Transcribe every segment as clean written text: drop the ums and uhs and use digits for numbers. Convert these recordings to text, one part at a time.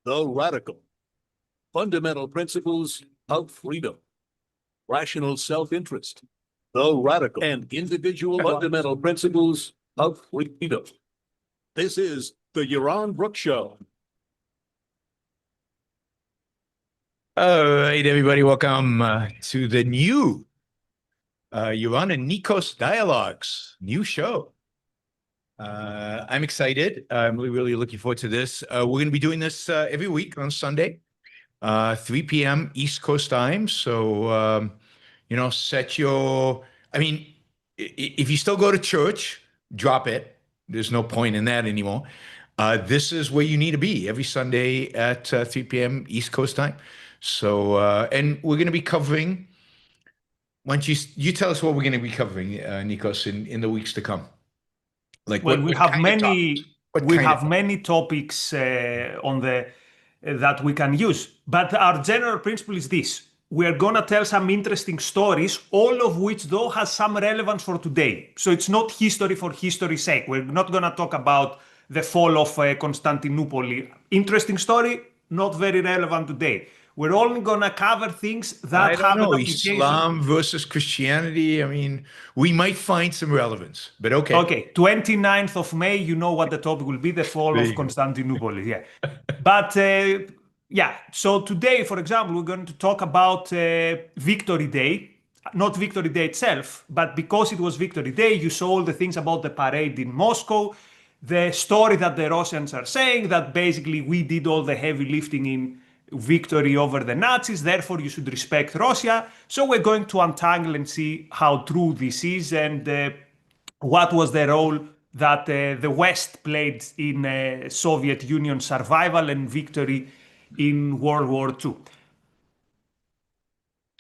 The radical, fundamental principles of freedom, rational self-interest, the radical and individual fundamental principles of freedom. This is the Yaron Brook Show. All right, everybody, welcome to the new Yaron Nikos Dialogues, new show. I'm excited. I'm really looking forward to this. We're going to be doing this every week on Sunday, 3 p.m. East Coast time. So, set your, if you still go to church, drop it. There's no point in that anymore. This is where you need to be every Sunday at 3 p.m. East Coast time. So, and we're going to be covering, once you tell us what we're going to be covering, Nikos, in the weeks to come. Like well, we have many topics on the that we can use, but our general principle is this: we are gonna tell some interesting stories, all of which though has some relevance for today. So it's not history for history's sake. We're not gonna talk about the fall of Constantinople. Interesting story, not very relevant today. We're only gonna cover things that have an application. Islam versus Christianity. I mean, we might find some relevance, but okay. Okay, 29th of May, you know what the topic will be, the fall of Constantinople. Yeah. But yeah, so today, for example, we're going to talk about Victory Day. Not Victory Day itself, but because it was Victory Day, you saw all the things about the parade in Moscow, the story that the Russians are saying that basically we did all the heavy lifting in victory over the Nazis, therefore you should respect Russia. So we're going to untangle and see how true this is and what was the role that the West played in Soviet Union survival and victory in World War II.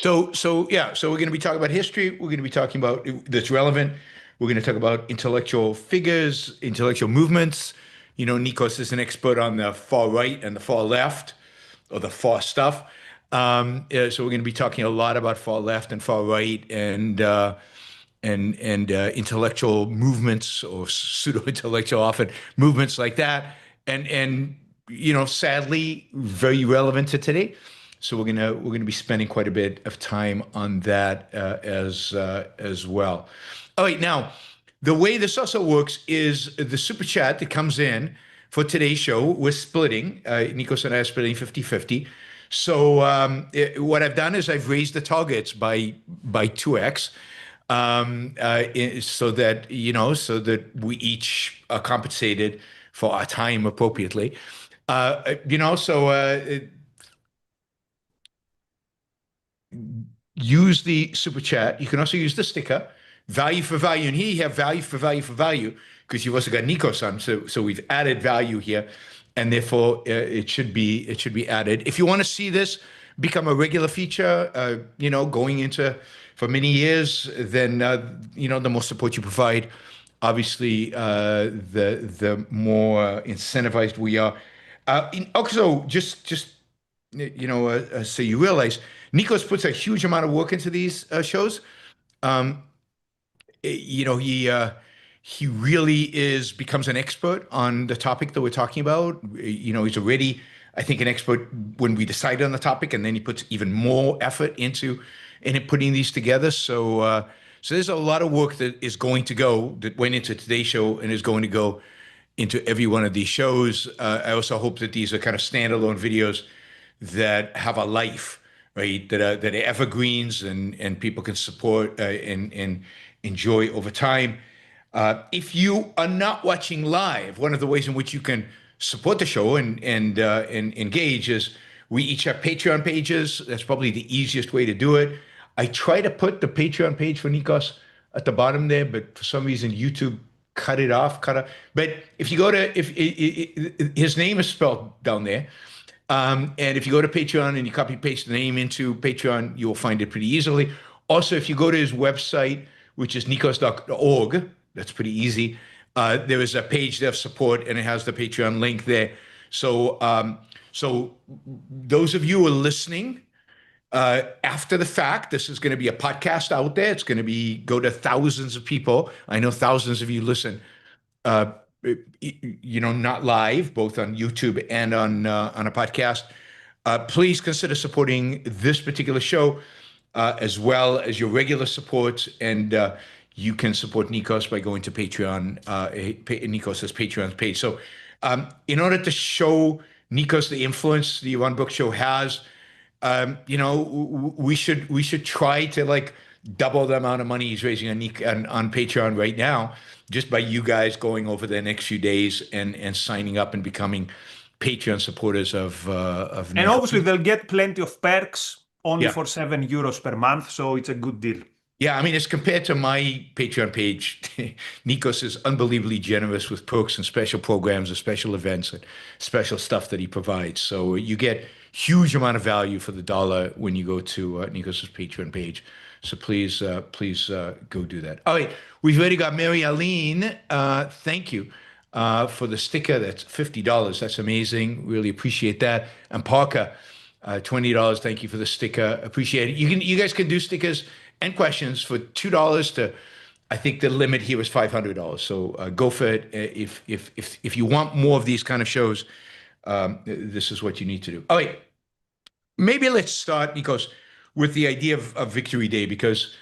So we're going to be talking about history. We're going to be talking about that's relevant. We're going to talk about intellectual figures, intellectual movements. You know, Nikos is an expert on the far right and the far left, or the far stuff. So we're going to be talking a lot about far left and far right and intellectual movements, or pseudo-intellectual often movements like that. And sadly, very relevant to today. So we're gonna be spending quite a bit of time on that as well. All right, now the way this also works is the super chat that comes in for today's show. We're splitting. Nikos and I are splitting 50-50. So what I've done is I've raised the targets by 2x, so that we each are compensated for our time appropriately. Use the super chat. You can also use the sticker, value for value. And here you have value for value for value, because you've also got Nikos on. So we've added value here, and therefore it should be added. If you want to see this become a regular feature, going into for many years, then the more support you provide, obviously, the more incentivized we are. Also, just so you realize, Nikos puts a huge amount of work into these shows. He really becomes an expert on the topic that we're talking about. He's already, I think, an expert when we decide on the topic, and then he puts even more effort into putting these together. So there's a lot of work that went into today's show and is going to go into every one of these shows. I also hope that these are kind of standalone videos that have a life, right? That are evergreens and people can support and enjoy over time. If you are not watching live, one of the ways in which you can support the show and engage is we each have Patreon pages. That's probably the easiest way to do it. I try to put the Patreon page for Nikos at the bottom there, but for some reason YouTube cut it off. But if you go to his name is spelled down there. And if you go to Patreon and you copy paste the name into Patreon, you will find it pretty easily. Also, if you go to his website, which is nikos.org, that's pretty easy. There is a page there of support, and it has the Patreon link there. So those of you who are listening after the fact, this is going to be a podcast out there. It's going to go to thousands of people. I know thousands of you listen not live, both on YouTube and on a podcast, please consider supporting this particular show, as well as your regular support. And you can support Nikos by going to Patreon, Nikos's Patreon page. So in order to show Nikos the influence the Yaron Brook Show has, we should try to like double the amount of money he's raising on Patreon right now, just by you guys going over the next few days and signing up and becoming Patreon supporters of And Nikos. obviously they'll get plenty of perks only Yeah. for €7 per month, so it's a good deal. Yeah, I mean, as compared to my Patreon page, Nikos is unbelievably generous with perks and special programs and special events and special stuff that he provides. So you get huge amount of value for the dollar when you go to Nikos's Patreon page. So please go do that. All right, we've already got Mary Aline. Thank you for the sticker. That's $50. That's amazing. Really appreciate that. And Parker, $20. Thank you for the sticker. Appreciate it. You guys can do stickers and questions for $2 to, I think the limit here is $500. So go for it. If you want more of these kind of shows, this is what you need to do. All right, maybe let's start, Nikos, with the idea of Victory Day, because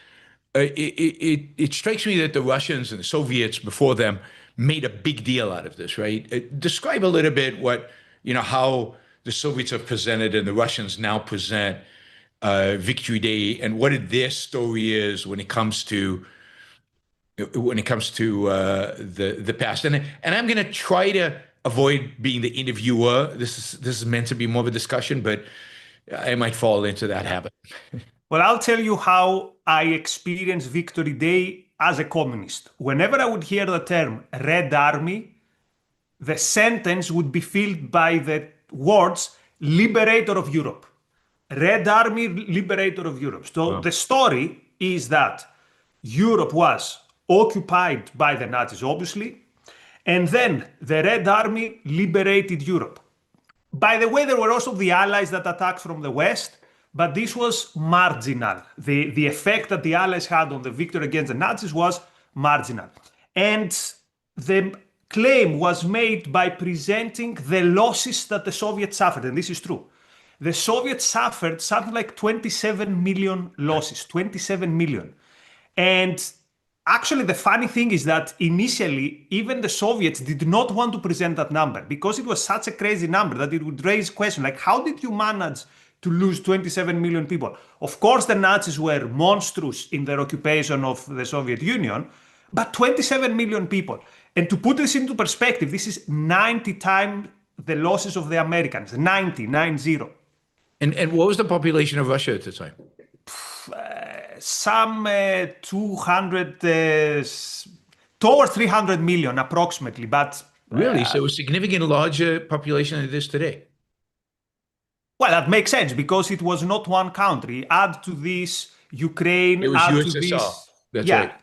it strikes me that the Russians and the Soviets before them made a big deal out of this, right? Describe a little bit how the Soviets have presented and the Russians now present Victory Day, and what their story is when it comes to the past. And I'm going to try to avoid being the interviewer. This is meant to be more of a discussion, but I might fall into that habit. Well, I'll tell you how I experienced Victory Day as a communist. Whenever I would hear the term Red Army, the sentence would be filled by the words Liberator of Europe. Red Army, Liberator of Europe. So the story is that Europe was occupied by the Nazis, obviously, and then the Red Army liberated Europe. By the way, there were also the Allies that attacked from the West, but this was marginal. The effect that the Allies had on the victory against the Nazis was marginal. And the claim was made by presenting the losses that the Soviets suffered, and this is true. The Soviets suffered something like 27 million losses, 27 million. And actually, the funny thing is that initially, even the Soviets did not want to present that number because it was such a crazy number that it would raise questions like, how did you manage to lose 27 million people? Of course, the Nazis were monstrous in their occupation of the Soviet Union, but 27 million people. And to put this into perspective, this is 90 times the losses of the Americans, 90. And what was the population of Russia at the time? Some 200, towards 300 million approximately, but... Really? So a significant larger population than it is today? Well, that makes sense because it was not one country. Add to this Ukraine, It was add USSR. to this... That's right.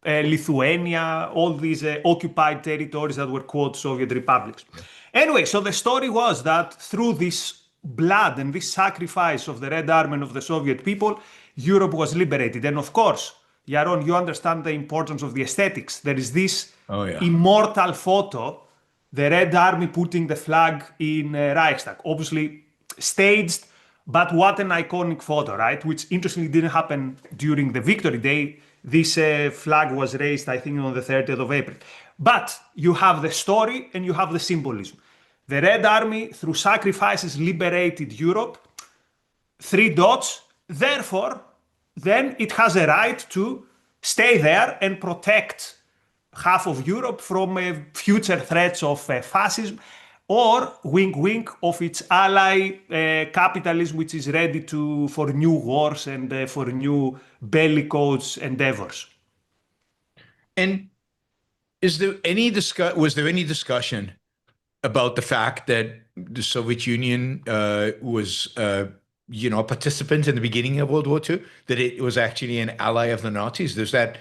Lithuania, all these occupied territories that were quote Soviet republics. Anyway, so the story was that through this blood and this sacrifice of the Red Army and of the Soviet people, Europe was liberated. And of course, Yaron, you understand the importance of the aesthetics. There is this immortal photo, the Red Army putting the flag in Reichstag, obviously staged, but what an iconic photo, right? Which interestingly didn't happen during the Victory Day. This flag was raised, I think, on the 30th of April. But you have the story and you have the symbolism. The Red Army, through sacrifices, liberated Europe. 3 dots. Therefore, then it has a right to stay there and protect half of Europe from future threats of fascism or, wink wink, of its ally capitalism, which is ready for new wars and for new bellicose endeavors. And was there any discussion about the fact that the Soviet Union was a participant in the beginning of World War II, that it was actually an ally of the Nazis? There's that,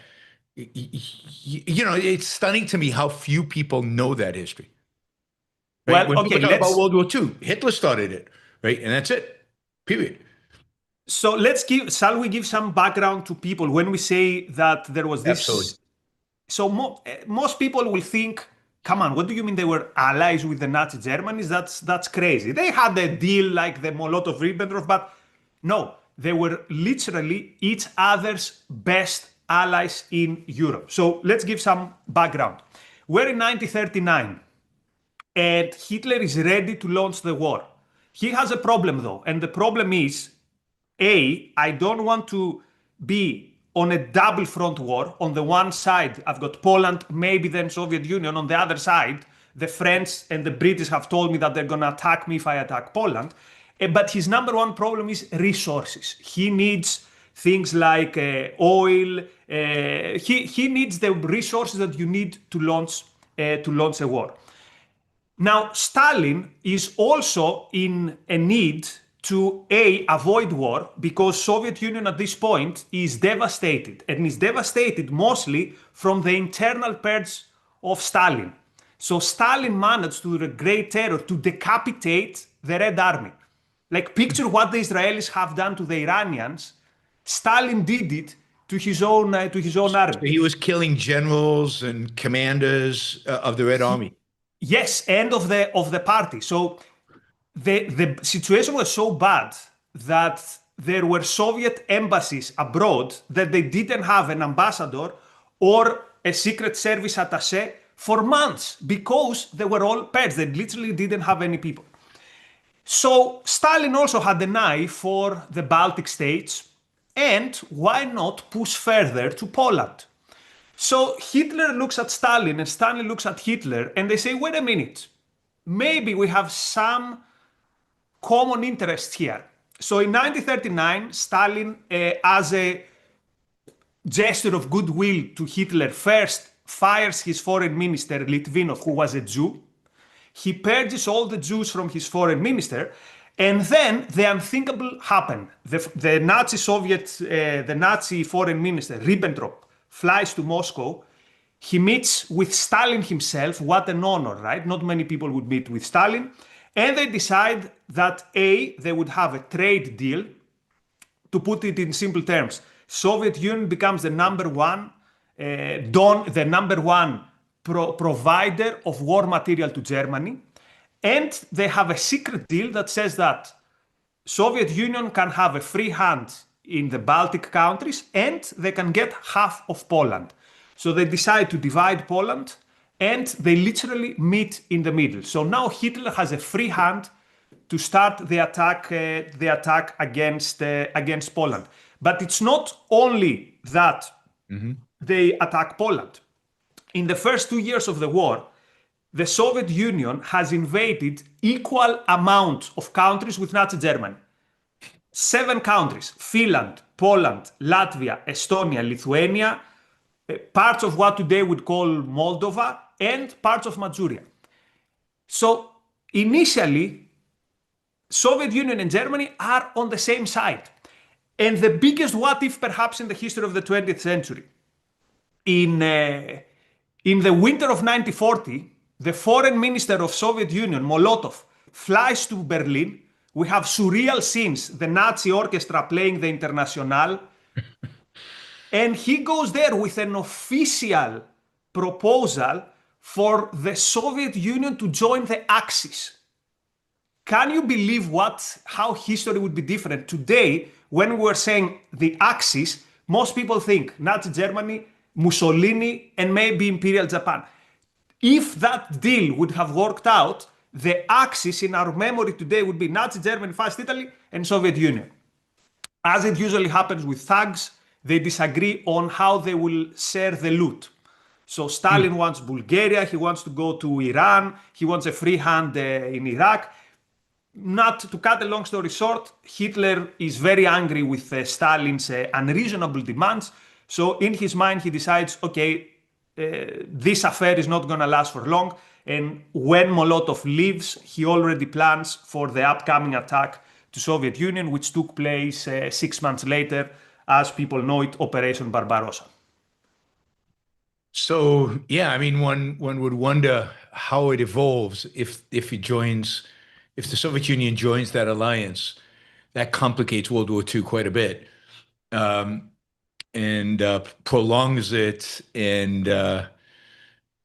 it's stunning to me how few people know that history. Right? Well, when okay, people talk about World War II, Hitler started it, right? And that's it, period. So shall we give some background to people when we say that there was this? Absolutely. So most people will think come on, what do you mean they were allies with the Nazi Germans? That's crazy. They had a deal like the Molotov-Ribbentrop, but no, they were literally each other's best allies in Europe. So let's give some background. We're in 1939, and Hitler is ready to launch the war. He has a problem though, and the problem is, I don't want to be on a double front war. On the one side, I've got Poland, maybe then Soviet Union. On the other side, the French and the British have told me that they're going to attack me if I attack Poland. But his number one problem is resources. He needs things like oil. He needs the resources that you need to launch a war. Now, Stalin is also in a need to avoid war, because Soviet Union at this point is devastated, and is devastated mostly from the internal purge of Stalin. So Stalin managed to the Great Terror to decapitate the Red Army. Like, picture what the Israelis have done to the Iranians. Stalin did it to his own army. So he was killing generals and commanders of the Red Army. Yes, and of the party. So the situation was so bad that there were Soviet embassies abroad that they didn't have an ambassador or a secret service attaché for months, because they were all pets. They literally didn't have any people. So Stalin also had an eye for the Baltic states, and why not push further to Poland? So Hitler looks at Stalin and Stalin looks at Hitler, and they say, wait a minute, maybe we have some common interests here. So in 1939, Stalin, as a gesture of goodwill to Hitler, first fires his foreign minister, Litvinov, who was a Jew. He purges all the Jews from his foreign minister, and then the unthinkable happened. The Nazi foreign minister, Ribbentrop, flies to Moscow. He meets with Stalin himself. What an honor, right? Not many people would meet with Stalin. And they decide that they would have a trade deal. To put it in simple terms, Soviet Union becomes the number one provider of war material to Germany. And they have a secret deal that says that Soviet Union can have a free hand in the Baltic countries, and they can get half of Poland. So they decide to divide Poland, and they literally meet in the middle. So now Hitler has a free hand to start the attack against Poland. But it's not only that they attack Poland. In the first 2 years of the war, the Soviet Union has invaded equal amount of countries with Nazi Germany. 7 countries: Finland, Poland, Latvia, Estonia, Lithuania, parts of what today would call Moldova, and parts of Manchuria. So initially, Soviet Union and Germany are on the same side. And the biggest what if perhaps in the history of the 20th century. In the winter of 1940, the foreign minister of Soviet Union, Molotov, flies to Berlin. We have surreal scenes, the Nazi orchestra playing the Internationale. And he goes there with an official proposal for the Soviet Union to join the Axis. Can you believe how history would be different? Today, when we're saying the Axis, most people think Nazi Germany, Mussolini, and maybe Imperial Japan. If that deal would have worked out, the Axis in our memory today would be Nazi Germany, Fascist Italy, and Soviet Union. As it usually happens with thugs, they disagree on how they will share the loot. So Stalin wants Bulgaria, he wants to go to Iran, he wants a free hand in Iraq. Not to cut a long story short, Hitler is very angry with Stalin's unreasonable demands. So in his mind, he decides, okay, this affair is not going to last for long. And when Molotov leaves, he already plans for the upcoming attack to Soviet Union, which took place 6 months later, as people know it, Operation Barbarossa. So, yeah, I mean, one would wonder how it evolves if the Soviet Union joins that alliance. That complicates World War II quite a bit, and prolongs it, and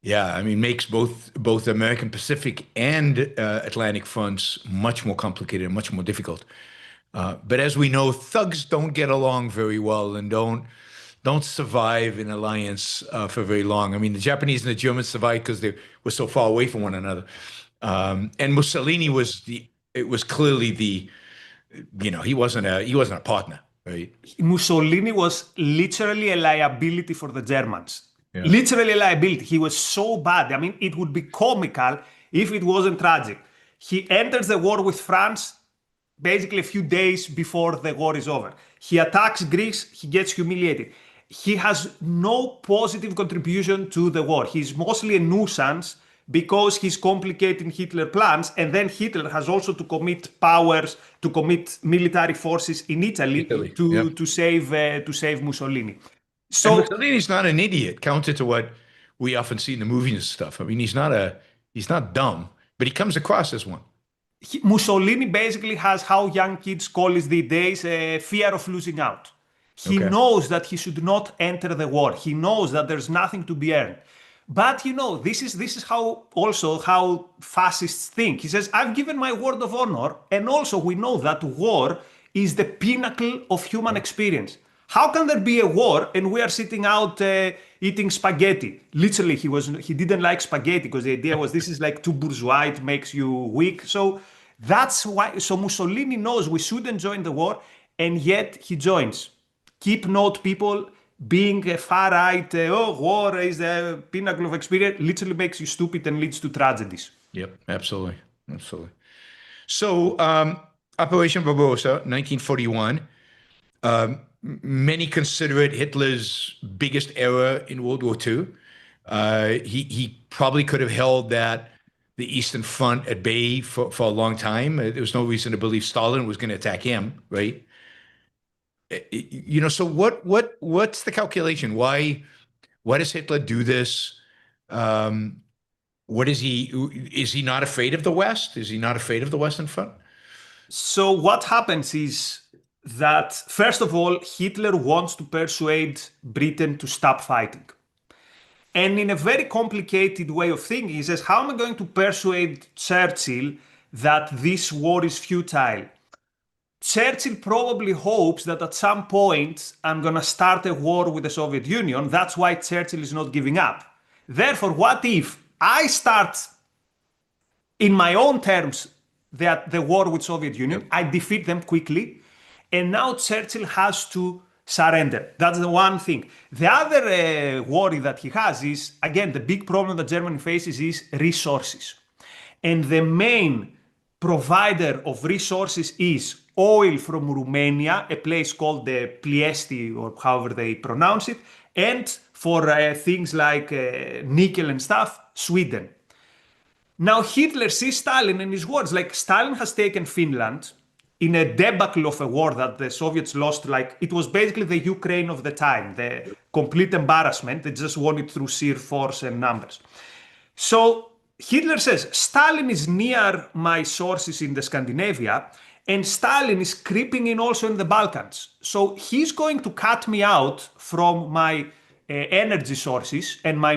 Yeah, I mean, makes both American Pacific and Atlantic fronts much more complicated and much more difficult. But as we know, thugs don't get along very well and don't survive in alliance for very long. I mean, the Japanese and the Germans survived because they were so far away from one another. And Mussolini it was clearly he wasn't a partner, right? Mussolini was literally a liability for the Germans. Yeah. Literally a liability. He was so bad. I mean, it would be comical if it wasn't tragic. He enters the war with France basically a few days before the war is over. He attacks Greece, he gets humiliated. He has no positive contribution to the war. He's mostly a nuisance because he's complicating Hitler's plans, and then Hitler has also to commit military forces in Italy, to save Mussolini. So and Mussolini's not an idiot, counter to what we often see in the movies and stuff. I mean, he's not dumb, but he comes across as one. Mussolini basically has how young kids call it these days fear of losing out. He knows that he should not enter the war. He knows that there's nothing to be earned. But this is how fascists think. He says, I've given my word of honor, and also we know that war is the pinnacle of human experience. How can there be a war and we are sitting out eating spaghetti? Literally, he didn't like spaghetti because the idea was this is like too bourgeois, it makes you weak. So that's why. So Mussolini knows we shouldn't join the war, and yet he joins. Keep note, people, being a far right, war is the pinnacle of experience, literally makes you stupid and leads to tragedies. Yep, absolutely. So, Operation Barbarossa, 1941. Many consider it Hitler's biggest error in World War II. He probably could have held the Eastern Front at bay for a long time. There was no reason to believe Stalin was going to attack him, right? So what's the calculation? Why does Hitler do this? Is he not afraid of the West? Is he not afraid of the Western Front? So what happens is that, first of all, Hitler wants to persuade Britain to stop fighting. And in a very complicated way of thinking, he says, how am I going to persuade Churchill that this war is futile? Churchill probably hopes that at some point I'm going to start a war with the Soviet Union. That's why Churchill is not giving up. Therefore, what if I start in my own terms the war with Soviet Union, I defeat them quickly, and now Churchill has to surrender. That's the one thing. The other worry that he has is, again, the big problem that Germany faces is resources. And the main provider of resources is oil from Romania, a place called the Ploiești, or however they pronounce it, and for things like nickel and stuff, Sweden. Now Hitler sees Stalin in his words, like Stalin has taken Finland in a debacle of a war that the Soviets lost, like it was basically the Ukraine of the time, the complete embarrassment. They just won it through sheer force and numbers. So Hitler says, Stalin is near my sources in the Scandinavia, and Stalin is creeping in also in the Balkans. So he's going to cut me out from my energy sources and my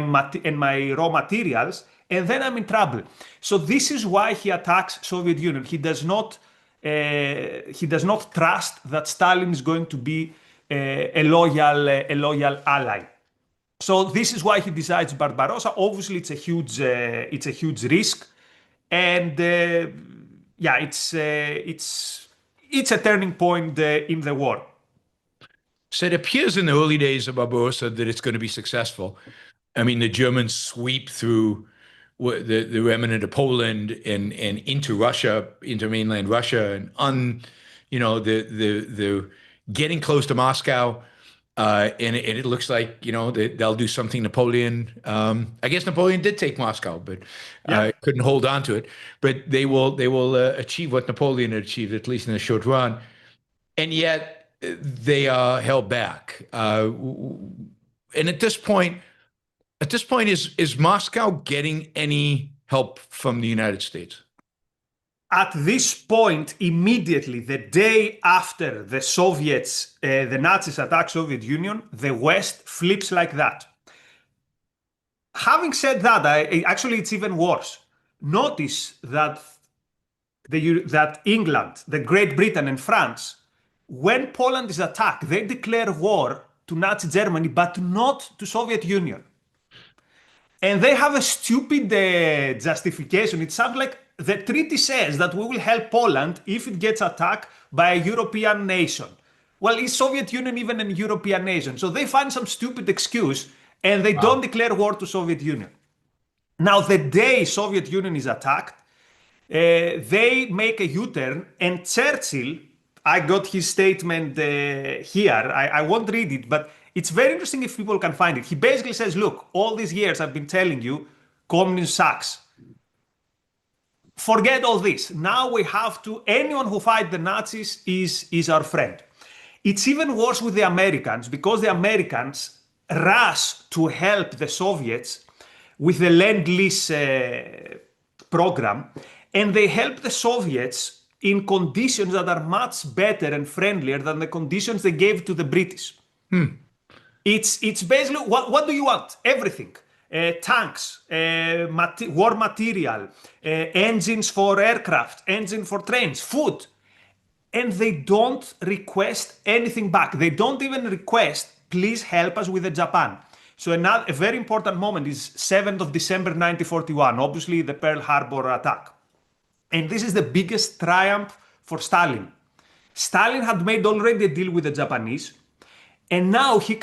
raw materials, and then I'm in trouble. So this is why he attacks Soviet Union. He does not trust that Stalin is going to be a loyal ally. So this is why he decides Barbarossa. Obviously, it's a huge risk, and it's a turning point in the war. So it appears in the early days of Barbarossa that it's going to be successful. I mean, the Germans sweep through the remnant of Poland and into Russia, into mainland Russia, and they're getting close to Moscow, and it looks like they'll do something. Napoleon, I guess Napoleon did take Moscow, but couldn't hold on to it. But they will achieve what Napoleon had achieved, at least in the short run, and yet they are held back. And at this point, is Moscow getting any help from the United States? At this point, immediately, the day after the Soviets, the Nazis attack Soviet Union, the West flips like that. Having said that, actually it's even worse. Notice that that England, the Great Britain, and France, when Poland is attacked, they declare war to Nazi Germany, but not to Soviet Union. And they have a stupid justification. It sounds like the treaty says that we will help Poland if it gets attacked by a European nation. Well, is Soviet Union even a European nation? So they find some stupid excuse and they don't declare war to Soviet Union. Now, the day Soviet Union is attacked, they make a U-turn, and Churchill, I got his statement here. I won't read it, but it's very interesting if people can find it. He basically says, look, all these years I've been telling you, communism sucks. Forget all this. Now we have to, anyone who fights the Nazis is our friend. It's even worse with the Americans, because the Americans rush to help the Soviets with the lend-lease program, and they help the Soviets in conditions that are much better and friendlier than the conditions they gave to the British. It's basically, what do you want? Everything. Tanks, war material, engines for aircraft, engine for trains, food. And they don't request anything back. They don't even request, please help us with the Japan. So a very important moment is 7th of December 1941, obviously the Pearl Harbor attack. And this is the biggest triumph for Stalin. Stalin had made already a deal with the Japanese, and now he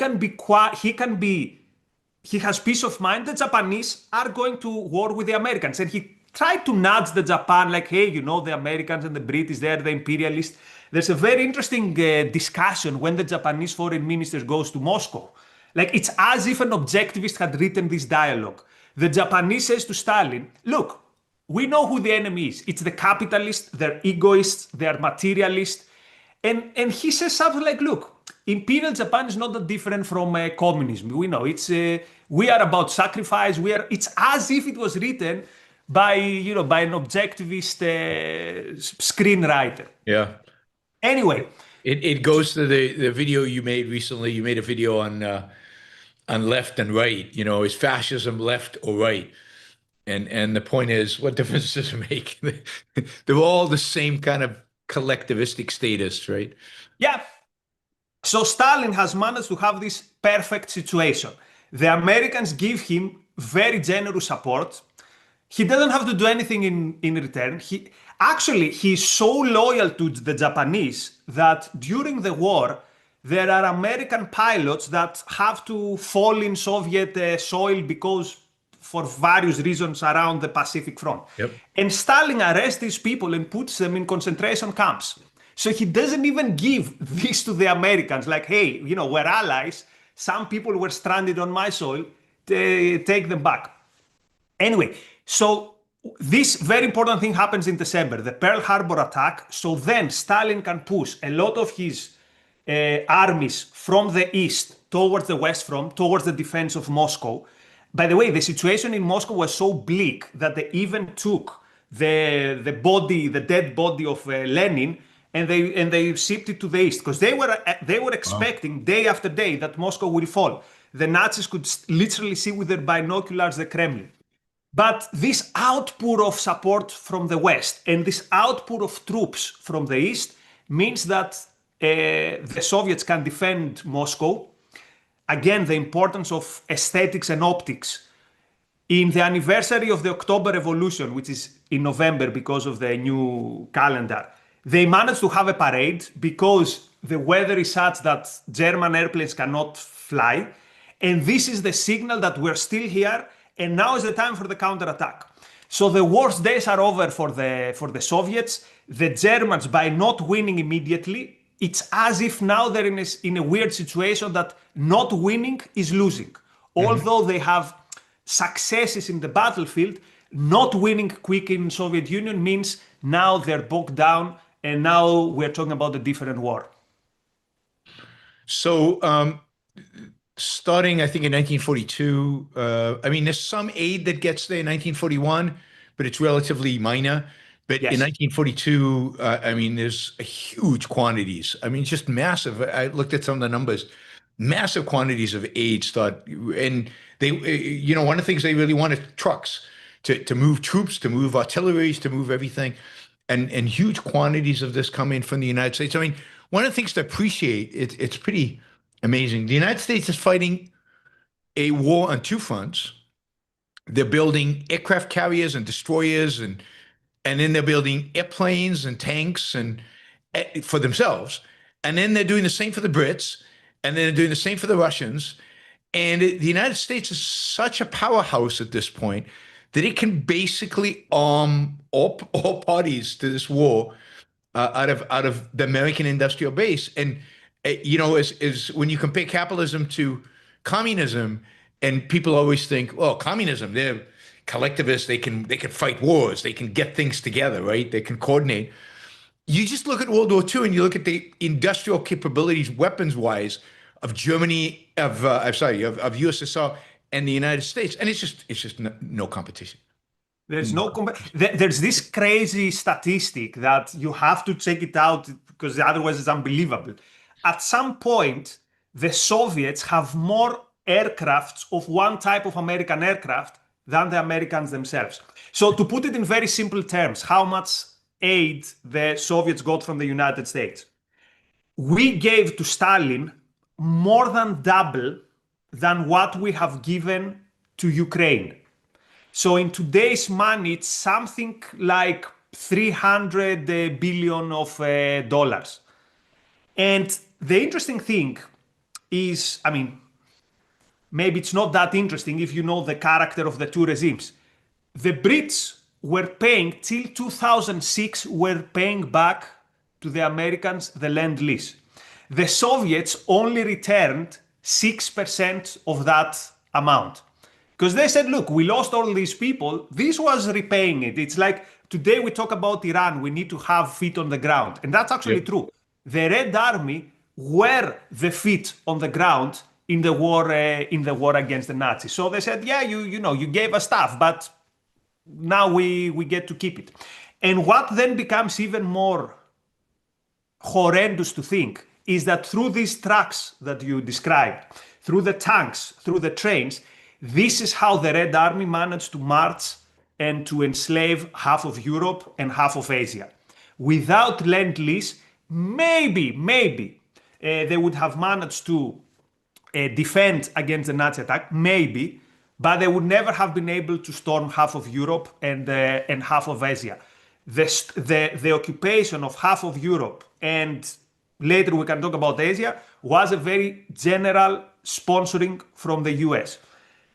has peace of mind. The Japanese are going to war with the Americans, and he tried to nudge the Japan like, hey, you know, the Americans and the British, they're the imperialists. There's a very interesting discussion when the Japanese foreign minister goes to Moscow. Like, it's as if an objectivist had written this dialogue. The Japanese says to Stalin, look, we know who the enemy is. It's the capitalists, they're egoists, they're materialists. And he says something like, look, Imperial Japan is not that different from communism. We know it's we are about sacrifice. It's as if it was written by an objectivist screenwriter. Yeah. Anyway, it goes to the video you made recently. You made a video on left and right. You know, is fascism left or right? And the point is, what difference does it make? They're all the same kind of collectivistic status, right? Yeah. So Stalin has managed to have this perfect situation. The Americans give him very generous support. He doesn't have to do anything in return. He's so loyal to the Japanese that during the war, there are American pilots that have to fall in Soviet soil because for various reasons around the Pacific front. Yep. And Stalin arrests these people and puts them in concentration camps. So he doesn't even give this to the Americans, like, hey, we're allies. Some people were stranded on my soil. Take them back. Anyway, so this very important thing happens in December, the Pearl Harbor attack. So then Stalin can push a lot of his armies from the east towards the west front, towards the defense of Moscow. By the way, the situation in Moscow was so bleak that they even took the dead body of Lenin, and they shipped it to the east, because they were expecting day after day that Moscow will fall. The Nazis could literally see with their binoculars the Kremlin. But this outpour of support from the west and this outpour of troops from the east means that the Soviets can defend Moscow. Again, the importance of aesthetics and optics. In the anniversary of the October Revolution, which is in November because of the new calendar, they managed to have a parade because the weather is such that German airplanes cannot fly. And this is the signal that we're still here, and now is the time for the counterattack. So the worst days are over for the Soviets. The Germans, by not winning immediately, it's as if now they're in a weird situation that not winning is losing. Although they have successes in the battlefield, not winning quick in Soviet Union means now they're bogged down, and now we're talking about a different war. So starting, I think, in 1942, there's some aid that gets there in 1941, but it's relatively minor. But Yes. in 1942, there's huge quantities. Just massive. I looked at some of the numbers. Massive quantities of aid start, and They, one of the things they really want is trucks to move troops, to move artilleries, to move everything. And huge quantities of this come in from the United States. I mean, one of the things to appreciate, it's pretty amazing. The United States is fighting a war on two fronts. They're building aircraft carriers and destroyers, and then they're building airplanes and tanks and for themselves. And then they're doing the same for the Brits, and then they're doing the same for the Russians. And the United States is such a powerhouse at this point that it can basically arm all parties to this war out of the American industrial base. And is when you compare capitalism to communism, and people always think, well, communism, they're collectivists, they can fight wars, they can get things together, right? They can coordinate. You just look at World War II and you look at the industrial capabilities, weapons-wise, of Germany, of USSR and the United States, and it's just no competition. There's there's this crazy statistic that you have to check it out because otherwise it's unbelievable. At some point, the Soviets have more aircrafts of one type of American aircraft than the Americans themselves. So to put it in very simple terms, how much aid the Soviets got from the United States? We gave to Stalin more than double than what we have given to Ukraine. So in today's money, it's something like 300 billion of dollars. And the interesting thing is, I mean, maybe it's not that interesting if you know the character of the two regimes. The Brits were paying, till 2006, were paying back to the Americans the lend-lease. The Soviets only returned 6% of that amount. Because they said, look, we lost all these people. This was repaying it. It's like today we talk about Iran, we need to have feet on the ground. And that's actually true. The Red Army were the feet on the ground in the war against the Nazis. So they said, yeah, you gave us stuff, but now we get to keep it. And what then becomes even more horrendous to think is that through these trucks that you described, through the tanks, through the trains, this is how the Red Army managed to march and to enslave half of Europe and half of Asia. Without lend-lease, maybe they would have managed to defend against the Nazi attack, maybe, but they would never have been able to storm half of Europe and half of Asia. The occupation of half of Europe, and later we can talk about Asia, was a very general sponsoring from the US.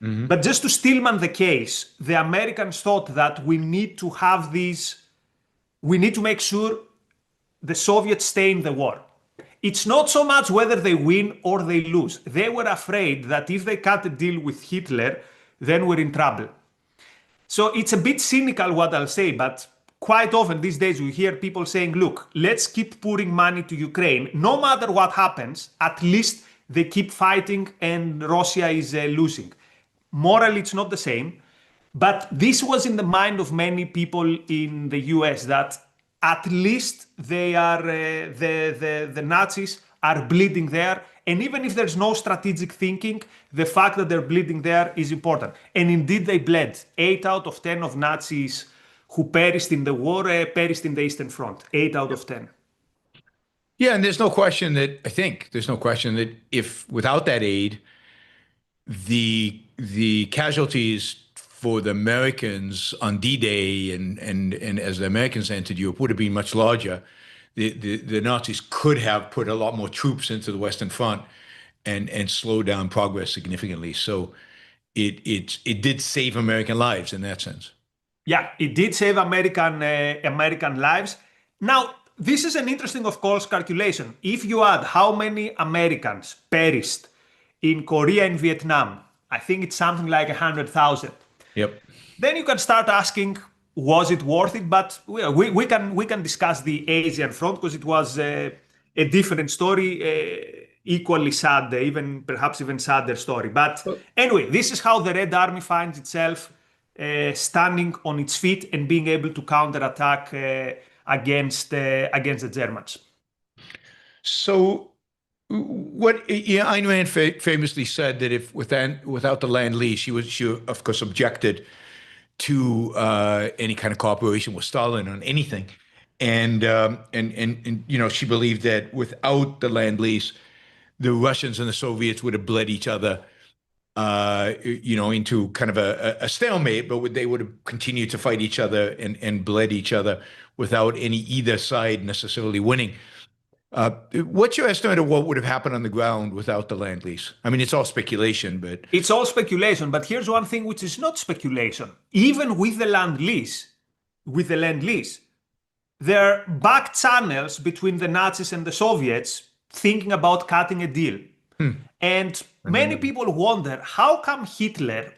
Mm-hmm. But just to Stillman the case, the Americans thought that we need to have these, we need to make sure the Soviets stay in the war. It's not so much whether they win or they lose. They were afraid that if they cut a deal with Hitler, then we're in trouble. So it's a bit cynical what I'll say, but quite often these days we hear people saying, look, let's keep pouring money to Ukraine. No matter what happens, at least they keep fighting and Russia is losing. Morally, it's not the same. But this was in the mind of many people in the US, that at least they are the Nazis are bleeding there. And even if there's no strategic thinking, the fact that they're bleeding there is important. And indeed, they bled. 8 out of 10 of Nazis who perished in the war perished in the Eastern Front. 8 out of 10. Yeah, and there's no question that if without that aid, the casualties for the Americans on D-Day and as the Americans entered Europe would have been much larger. The Nazis could have put a lot more troops into the Western Front and slow down progress significantly. So it did save American lives in that sense. Yeah, it did save American lives. Now, this is an interesting, of course, calculation. If you add how many Americans perished in Korea and Vietnam, I think it's something like 100,000. Yep. Then you can start asking, was it worth it? But we can discuss the Asian front because it was a different story, equally sad, perhaps even sadder story. But anyway, this is how the Red Army finds itself standing on its feet and being able to counterattack against the Germans. So what Ayn Rand famously said that if without the land lease, she of course objected to any kind of cooperation with Stalin on anything, and she believed that without the land lease, the Russians and the Soviets would have bled each other, into kind of a stalemate, but they would have continued to fight each other and bled each other without either side necessarily winning. What's your estimate of what would have happened on the ground without the land lease? I mean, it's all speculation, but it's all speculation. But here's one thing which is not speculation. Even with the land lease, there are back channels between the Nazis and the Soviets thinking about cutting a deal. And many people wonder how come Hitler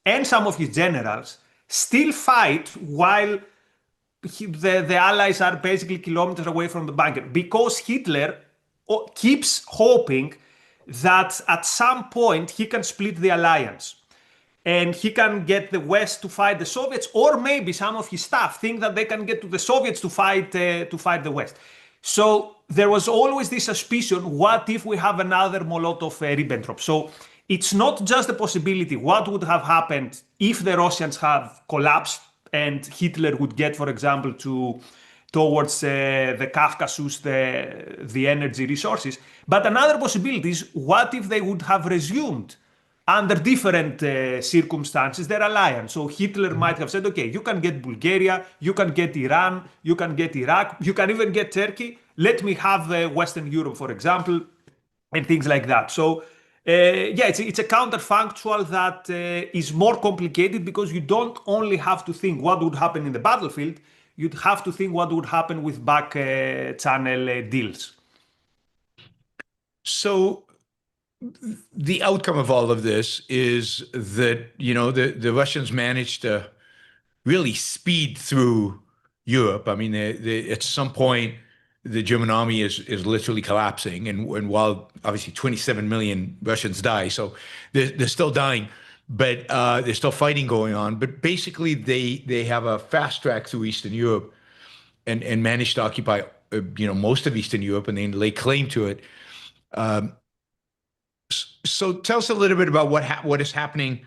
and some of his generals still fight while the Allies are basically kilometers away from the bunker, because Hitler keeps hoping that at some point he can split the alliance and he can get the West to fight the Soviets, or maybe some of his staff think that they can get to the Soviets to fight the West. So there was always this suspicion, what if we have another Molotov-Ribbentrop? So it's not just a possibility. What would have happened if the Russians have collapsed and Hitler would get, for example, towards the Caucasus, the energy resources. But another possibility is, what if they would have resumed under different circumstances their alliance? So Hitler might have said, okay, you can get Bulgaria, you can get Iran, you can get Iraq, you can even get Turkey. Let me have Western Europe, for example, and things like that. So it's a counterfactual that is more complicated, because you don't only have to think what would happen in the battlefield, you'd have to think what would happen with back channel deals. So the outcome of all of this is that, the Russians managed to really speed through Europe. I mean, at some point, the German army is literally collapsing, and while obviously 27 million Russians die, so they're still dying, but there's still fighting going on. But basically, they have a fast track through Eastern Europe, and managed to occupy most of Eastern Europe, and they lay claim to it. So tell us a little bit about what is happening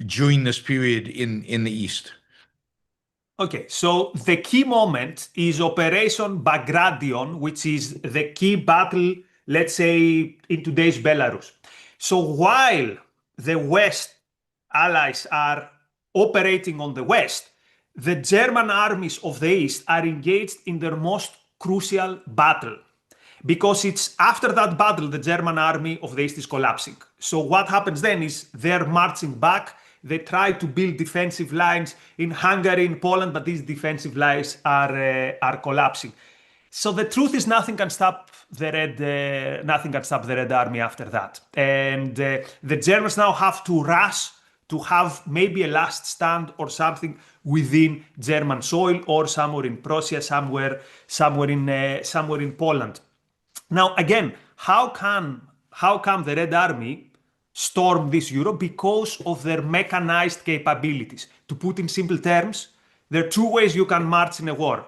during this period in the East. Okay, so the key moment is Operation Bagration, which is the key battle, let's say, in today's Belarus. So while the West allies are operating on the West, the German armies of the East are engaged in their most crucial battle, because it's after that battle the German army of the East is collapsing. So what happens then is they're marching back. They try to build defensive lines in Hungary, in Poland, but these defensive lines are collapsing. So the truth is, nothing can stop the Red Army after that. And the Germans now have to rush to have maybe a last stand or something within German soil, or somewhere in Prussia, somewhere in Poland. Now, again, how come the Red Army storm this Europe? Because of their mechanized capabilities. To put in simple terms, there are two ways you can march in a war: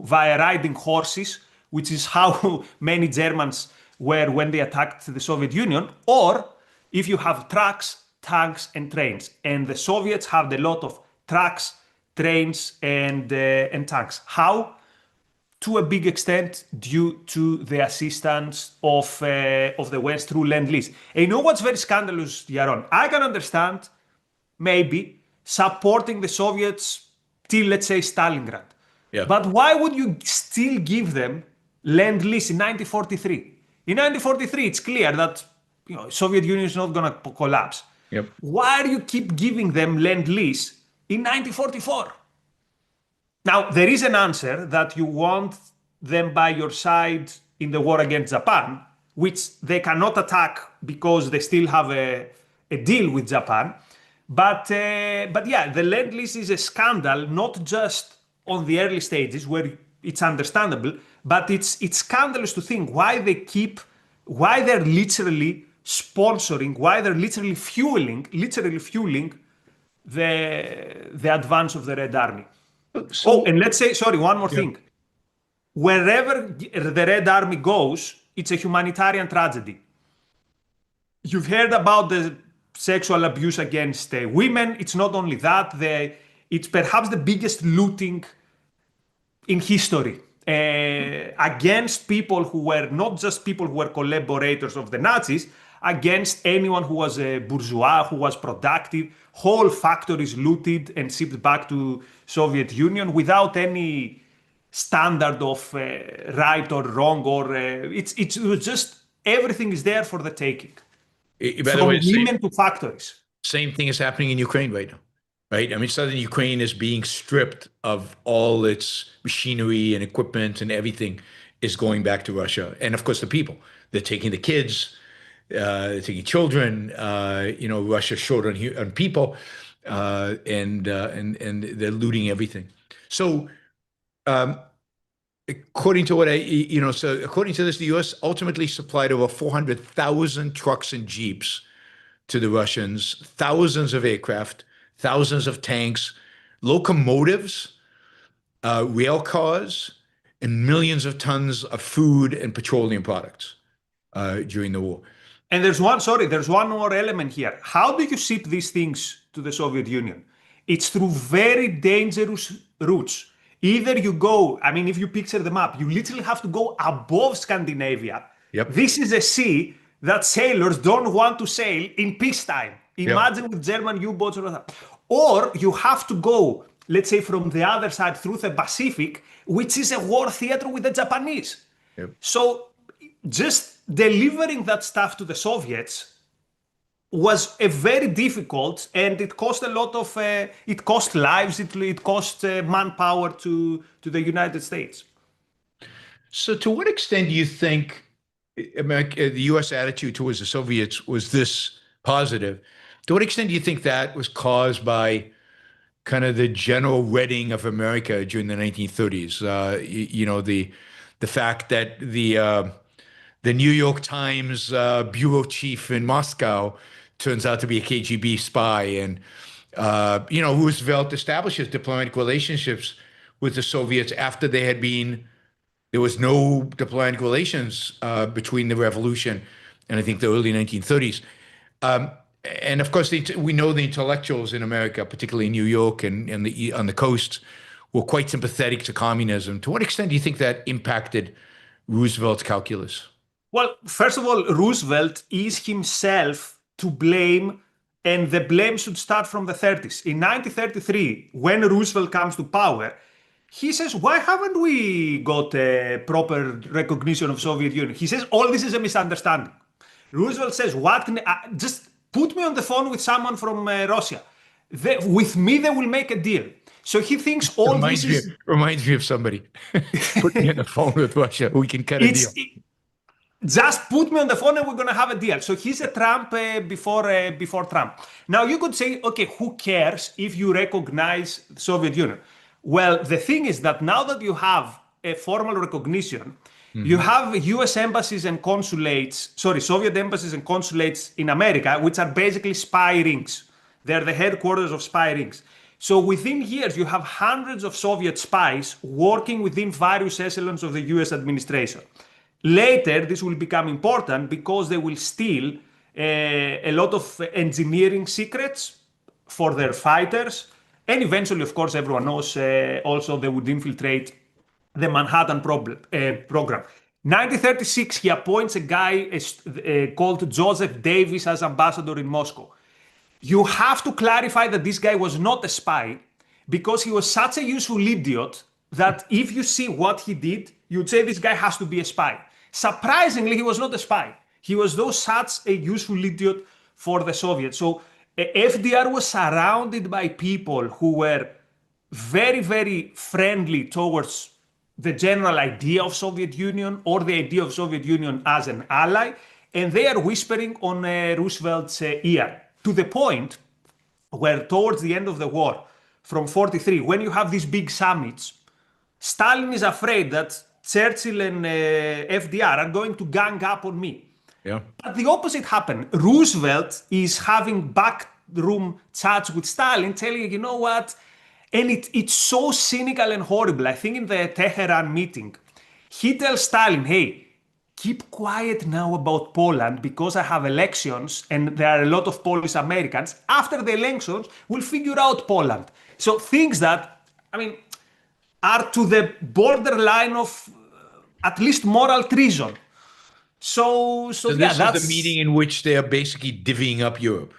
via riding horses, which is how many Germans were when they attacked the Soviet Union, or if you have trucks, tanks, and trains. And the Soviets have a lot of trucks, trains, and tanks. How? To a big extent due to the assistance of the West through lend-lease. And you know what's very scandalous, Yaron? I can understand maybe supporting the Soviets till, let's say, Stalingrad. Yeah. But why would you still give them lend-lease in 1943? In 1943, it's clear that Soviet Union is not going to collapse. Yep. Why do you keep giving them lend-lease in 1944? Now, there is an answer that you want them by your side in the war against Japan, which they cannot attack because they still have a deal with Japan. But yeah, the lend-lease is a scandal, not just on the early stages where it's understandable, but it's scandalous to think why they're literally sponsoring, why they're literally fueling the advance of the Red Army. And let's say, sorry, one more thing. Wherever the Red Army goes, it's a humanitarian tragedy. You've heard about the sexual abuse against women. It's not only that, it's perhaps the biggest looting in history against people who were not just people who were collaborators of the Nazis, against anyone who was a bourgeois, who was productive. Whole factories looted and shipped back to Soviet Union without any standard of right or wrong, or it was just everything is there for the taking. By the From way, women to factories. same thing is happening in Ukraine right now, right? I mean, southern Ukraine is being stripped of all its machinery and equipment, and everything is going back to Russia. And of course, the people, they're taking the kids, they're taking children. Russia's short on people, and they're looting everything. So, according to according to this, the U.S. ultimately supplied over 400,000 trucks and jeeps to the Russians, thousands of aircraft, thousands of tanks, locomotives, rail cars, and millions of tons of food and petroleum products during the war. And there's one more element here. How do you ship these things to the Soviet Union? It's through very dangerous routes. Either you go, I mean, if you picture the map, you literally have to go above Scandinavia. Yep. This is a sea that sailors don't want to sail in peacetime. Imagine with German U-boats or that. Or you have to go, let's say, from the other side through the Pacific, which is a war theater with the Japanese. Yep. So just delivering that stuff to the Soviets was a very difficult, and it cost a lot of, it cost lives, it cost manpower to the United States. So to what extent do you think the U.S. attitude towards the Soviets was this positive? To what extent do you think that was caused by kind of the general redding of America during the 1930s? The fact that the New York Times bureau chief in Moscow turns out to be a KGB spy, and Roosevelt establishes diplomatic relationships with the Soviets after there was no diplomatic relations between the revolution and I think the early 1930s. And of course, we know the intellectuals in America, particularly in New York and on the coast, were quite sympathetic to communism. To what extent do you think that impacted Roosevelt's calculus? Well, first of all, Roosevelt is himself to blame, and the blame should start from the 30s. In 1933, when Roosevelt comes to power, he says, why haven't we got a proper recognition of Soviet Union? He says, all this is a misunderstanding. Roosevelt says, just put me on the phone with someone from Russia. With me, they will make a deal. So he thinks all this is... Reminds me of somebody. Put me on the phone with Russia. We can cut a deal. Just put me on the phone and we're going to have a deal. So he's a Trump before Trump. Now you could say, okay, who cares if you recognize the Soviet Union? Well, the thing is that now that you have a formal recognition, you have US embassies and consulates, Soviet embassies and consulates in America, which are basically spy rings. They're the headquarters of spy rings. So within years, you have hundreds of Soviet spies working within various echelons of the US administration. Later, this will become important because they will steal a lot of engineering secrets for their fighters. And eventually, of course, everyone knows also they would infiltrate the Manhattan program. 1936, he appoints a guy called Joseph Davis as ambassador in Moscow. You have to clarify that this guy was not a spy because he was such a useful idiot that if you see what he did, you'd say this guy has to be a spy. Surprisingly, he was not a spy. He was such a useful idiot for the Soviets. So FDR was surrounded by people who were very, very friendly towards the general idea of Soviet Union or the idea of Soviet Union as an ally, and they are whispering on Roosevelt's ear, to the point where towards the end of the war, from 43, when you have these big summits, Stalin is afraid that Churchill and FDR are going to gang up on me. Yeah. But the opposite happened. Roosevelt is having backroom chats with Stalin, telling you, you know what? And it's so cynical and horrible. I think in the Tehran meeting, he tells Stalin, hey, keep quiet now about Poland because I have elections and there are a lot of Polish Americans. After the elections, we'll figure out Poland. So things that, I mean, are to the borderline of at least moral treason. So yeah, this that's is the meeting in which they are basically divvying up Europe.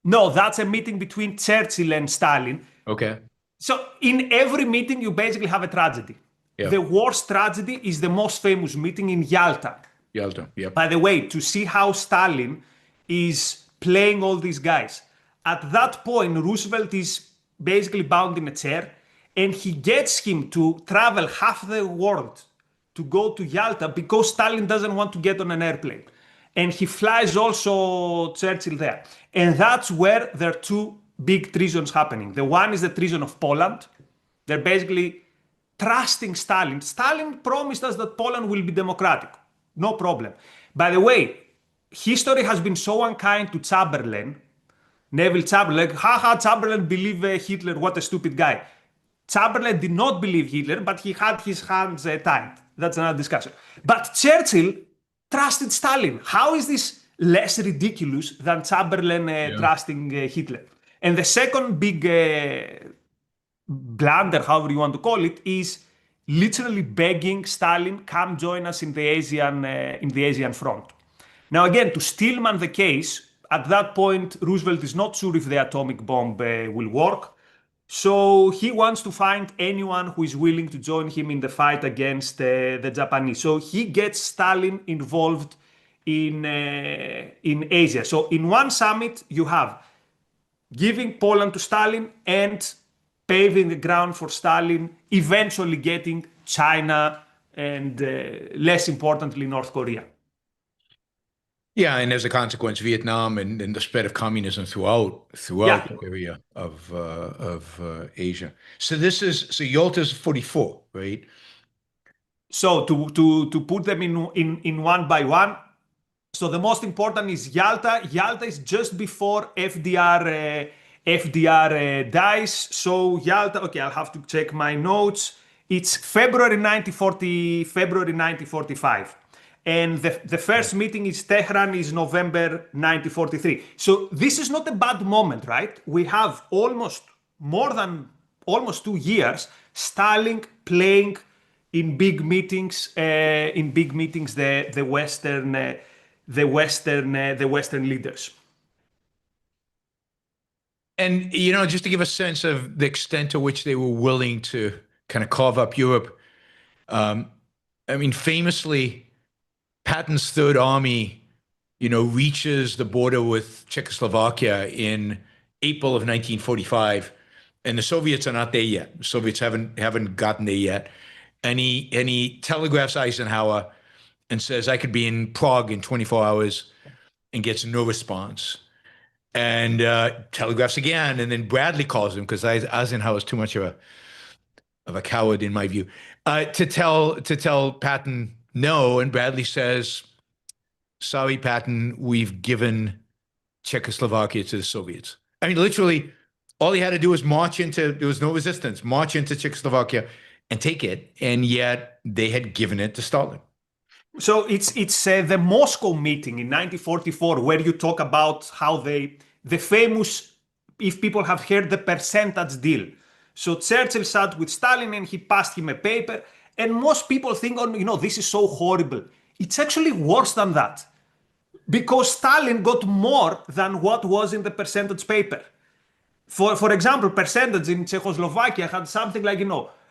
no, that's a meeting between Churchill and Stalin. Okay. So in every meeting, you basically have a tragedy. Yeah. The worst tragedy is the most famous meeting in Yalta. Yalta. Yep. By the way, to see how Stalin is playing all these guys. At that point, Roosevelt is basically bound in a chair, and he gets him to travel half the world to go to Yalta because Stalin doesn't want to get on an airplane. And he flies also Churchill there. And that's where there are two big treasons happening. The one is the treason of Poland. They're basically trusting Stalin. Stalin promised us that Poland will be democratic. No problem. By the way, history has been so unkind to Chamberlain, Neville Chamberlain, like, haha, Chamberlain believed Hitler, what a stupid guy. Chamberlain did not believe Hitler, but he had his hands tied. That's another discussion. But Churchill trusted Stalin. How is this less ridiculous than Chamberlain trusting Hitler? And the second big blunder, however you want to call it, is literally begging Stalin, come join us in the Asian front. Now again, to Stillman the case, at that point, Roosevelt is not sure if the atomic bomb will work. So he wants to find anyone who is willing to join him in the fight against the Japanese. So he gets Stalin involved in Asia. So in one summit, you have giving Poland to Stalin and paving the ground for Stalin, eventually getting China and, less importantly, North Korea. Yeah, and as a consequence, Vietnam and the spread of communism throughout the area of Asia. So Yalta's 44, right? So to put them in one by one. So the most important is Yalta. Yalta is just before FDR dies. So Yalta, okay, I'll have to check my notes. It's February 1945. And the first meeting is Tehran is November 1943. So this is not a bad moment, right? We have almost 2 years Stalin playing in big meetings the Western leaders. And, just to give a sense of the extent to which they were willing to kind of carve up Europe, famously, Patton's Third Army, reaches the border with Czechoslovakia in April of 1945, and the Soviets are not there yet. The Soviets haven't gotten there yet, and he telegraphs Eisenhower and says, "I could be in Prague in 24 hours," and gets no response. And telegraphs again, and then Bradley calls him because Eisenhower is too much of a coward in my view, to tell Patton no, and Bradley says, "Sorry, Patton, we've given Czechoslovakia to the Soviets." Literally, all he had to do was there was no resistance, march into Czechoslovakia and take it, and yet they had given it to Stalin. So it's the Moscow meeting in 1944 where you talk about how the famous, if people have heard, the percentage deal. So Churchill sat with Stalin and he passed him a paper. And most people think, this is so horrible. It's actually worse than that. Because Stalin got more than what was in the percentage paper. For example, percentage in Czechoslovakia had something like,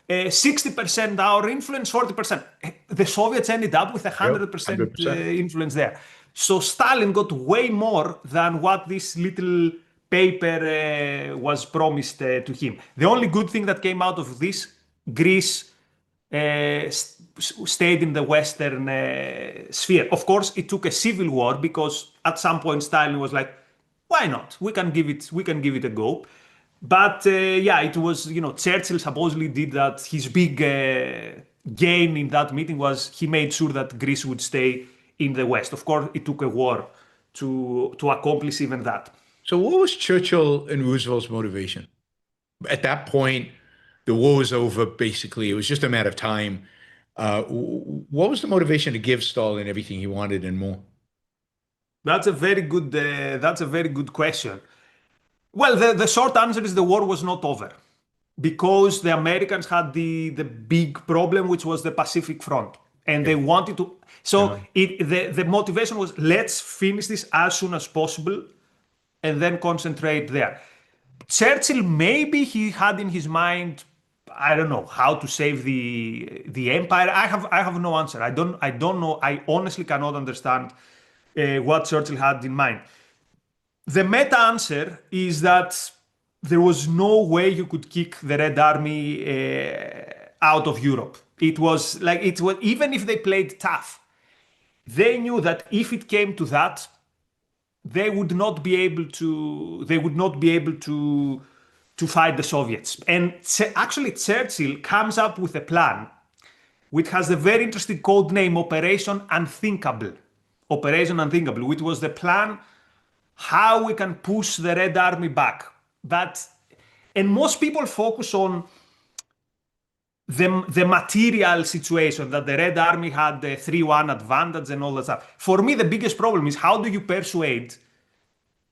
60% our influence, 40%. The Soviets ended up with 100% influence there. So Stalin got way more than what this little paper was promised to him. The only good thing that came out of this, Greece stayed in the Western sphere. Of course, it took a civil war because at some point Stalin was like, "Why not? We can give it a go." But it was Churchill supposedly did that. His big gain in that meeting was he made sure that Greece would stay in the West. Of course, it took a war to accomplish even that. So, what was Churchill and Roosevelt's motivation? At that point, the war was over, basically. It was just a matter of time. What was the motivation to give Stalin everything he wanted and more? That's a very good question. Well, the short answer is the war was not over because the Americans had the big problem, which was the Pacific Front, and they wanted to. So the motivation was, let's finish this as soon as possible, and then concentrate there. Churchill, maybe he had in his mind, I don't know, how to save the empire. I have no answer. I don't know. I honestly cannot understand what Churchill had in mind. The meta answer is that there was no way you could kick the Red Army out of Europe. It was even if they played tough, they knew that if it came to that, they would not be able to fight the Soviets. And actually, Churchill comes up with a plan which has a very interesting code name, Operation Unthinkable. Operation Unthinkable, which was the plan how we can push the Red Army back. And most people focus on the material situation, that the Red Army had the 3-1 advantage and all that stuff. For me, the biggest problem is, how do you persuade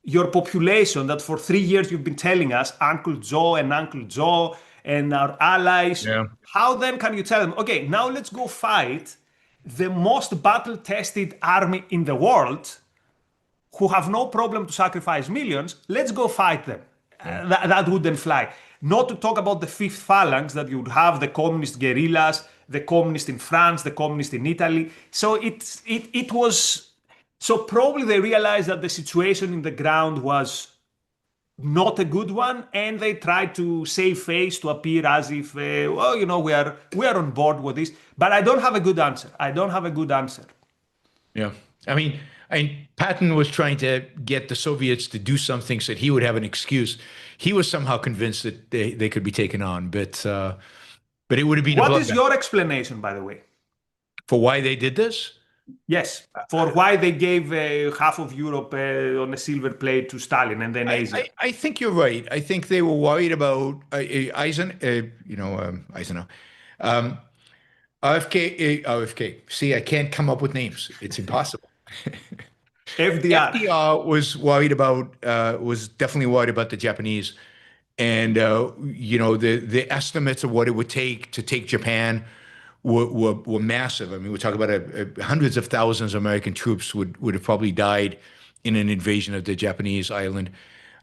your population that for 3 years you've been telling us Uncle Joe and our allies, how then can you tell them, okay, now let's go fight the most battle-tested army in the world, who have no problem to sacrifice millions, let's go fight them. That wouldn't fly. Not to talk about the Fifth Phalanx, that you would have the communist guerrillas, the communist in France, the communist in Italy. So it was. So probably they realized that the situation in the ground was not a good one, and they tried to save face, to appear as if, we are on board with this. But I don't have a good answer. Yeah, I mean, Patton was trying to get the Soviets to do something so that he would have an excuse. He was somehow convinced that they could be taken on, but it would have been. What is your explanation, by the way, for why they did this? Yes, for why they gave half of Europe on a silver plate to Stalin and then Asia. I think you're right. I think they were worried about Eisenhower. RFK. See, I can't come up with names. It's impossible. FDR was definitely worried about the Japanese, and the estimates of what it would take to take Japan were massive. I mean, we're talking about hundreds of thousands of American troops would have probably died in an invasion of the Japanese island.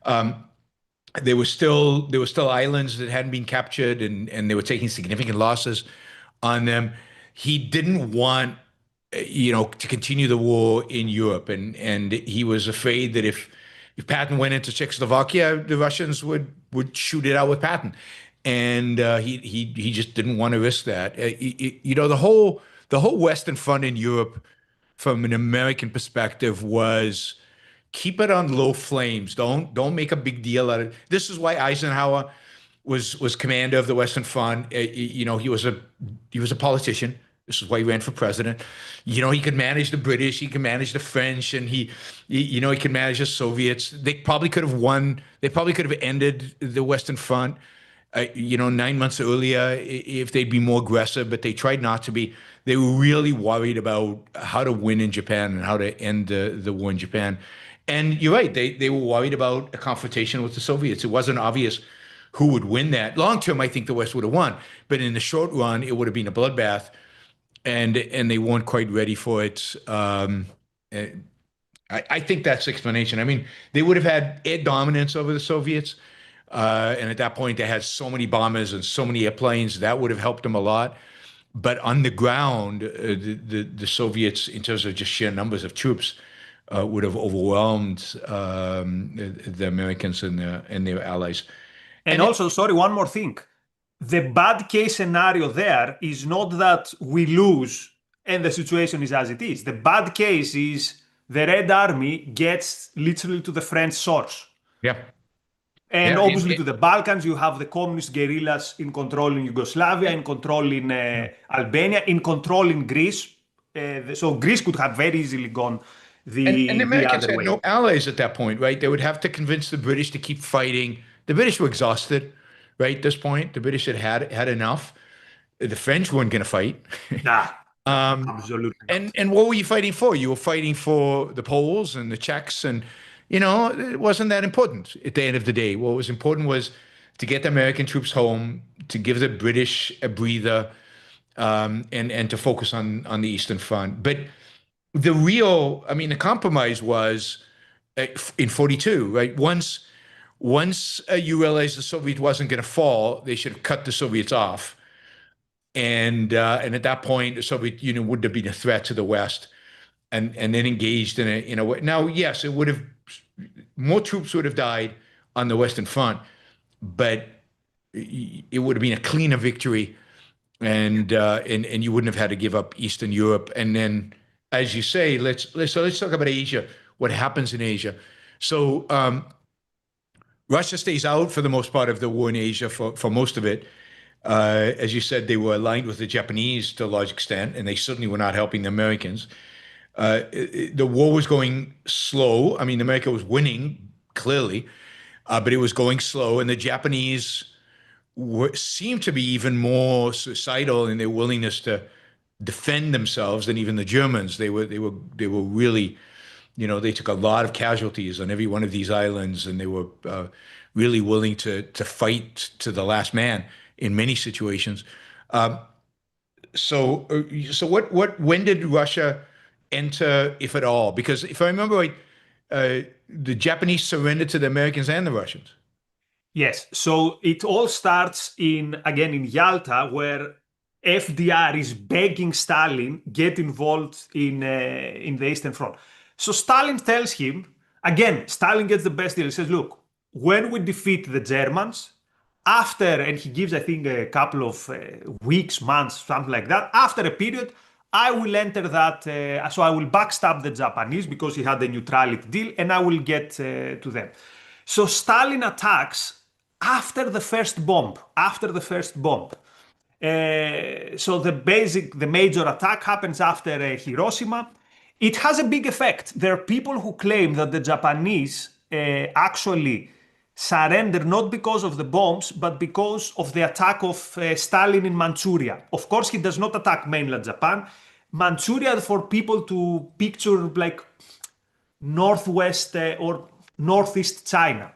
There were still islands that hadn't been captured, and they were taking significant losses on them. He didn't want to continue the war in Europe, and he was afraid that if Patton went into Czechoslovakia, the Russians would shoot it out with Patton, and he just didn't want to risk that. The whole Western Front in Europe, from an American perspective, was keep it on low flames. Don't make a big deal out of it. This is why Eisenhower was commander of the Western Front. He was a politician. This is why he ran for president. He could manage the British, he could manage the French, and he could manage the Soviets. They probably could have won. They probably could have ended the Western Front, 9 months earlier if they'd be more aggressive, but they tried not to be. They were really worried about how to win in Japan and how to end the war in Japan. And you're right, they were worried about a confrontation with the Soviets. It wasn't obvious who would win that. Long term, I think the West would have won, but in the short run, it would have been a bloodbath. And they weren't quite ready for it. I think that's the explanation. I mean, they would have had air dominance over the Soviets, and at that point, they had so many bombers and so many airplanes that would have helped them a lot. But on the ground, the Soviets, in terms of just sheer numbers of troops, would have overwhelmed the Americans and their allies. And also, sorry, one more thing. The bad case scenario there is not that we lose and the situation is as it is. The bad case is the Red Army gets literally to the French shores. Yeah. And obviously to the Balkans, you have the communist guerrillas in control in Yugoslavia, in control in Albania, in control in Greece. So Greece could have very easily gone the Americans other had way. no allies at that point, right? They would have to convince the British to keep fighting. The British were exhausted. Right at this point, the British had enough, The French weren't going to fight. Nah, Um, absolutely not. and what were you fighting for? You were fighting for the Poles and the Czechs, and it wasn't that important at the end of the day. What was important was to get the American troops home, to give the British a breather, and to focus on the Eastern Front. But the compromise was in 42, right? Once you realized the Soviet wasn't going to fall, they should have cut the Soviets off. And at that point, the Soviet Union would have been a threat to the West, and then engaged in a way. Now, yes, it would have more troops would have died on the Western Front, but it would have been a cleaner victory, and you wouldn't have had to give up Eastern Europe. And then, as you say, let's talk about Asia. What happens in Asia? So Russia stays out for the most part of the war in Asia for most of it. As you said, they were aligned with the Japanese to a large extent, and they certainly were not helping the Americans. The war was going slow. I mean, America was winning, clearly, but it was going slow, and the Japanese seemed to be even more suicidal in their willingness to defend themselves than even the Germans. They were really, they took a lot of casualties on every one of these islands, and they were really willing to fight to the last man in many situations. So when did Russia enter, if at all? Because if I remember right, the Japanese surrendered to the Americans and the Russians. Yes, so it all starts in Yalta, where FDR is begging Stalin get involved in the Eastern Front. So Stalin tells him, again, Stalin gets the best deal. He says, look, when we defeat the Germans, and he gives, I think, a couple of weeks, months, something like that, after a period, I will enter that, so I will backstab the Japanese because he had a neutrality deal, and I will get to them. So Stalin attacks after the first bomb. So the major attack happens after Hiroshima. It has a big effect. There are people who claim that the Japanese actually surrender not because of the bombs, but because of the attack of Stalin in Manchuria. Of course, he does not attack mainland Japan. Manchuria, for people to picture like northwest or northeast China.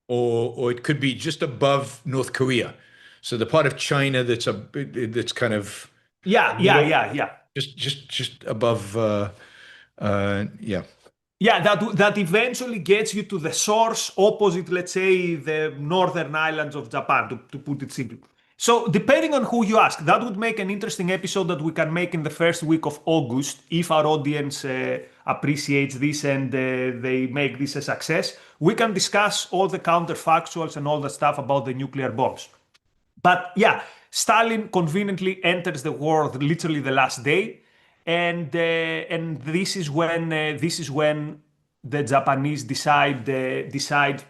Or it could be just above North Korea. So the part of China that's kind of just above Yeah, that eventually gets you to the source opposite, let's say, the northern islands of Japan, to put it simply. So depending on who you ask, that would make an interesting episode that we can make in the first week of August if our audience appreciates this and they make this a success. We can discuss all the counterfactuals and all the stuff about the nuclear bombs. But yeah, Stalin conveniently enters the war literally the last day. And this is when the Japanese decide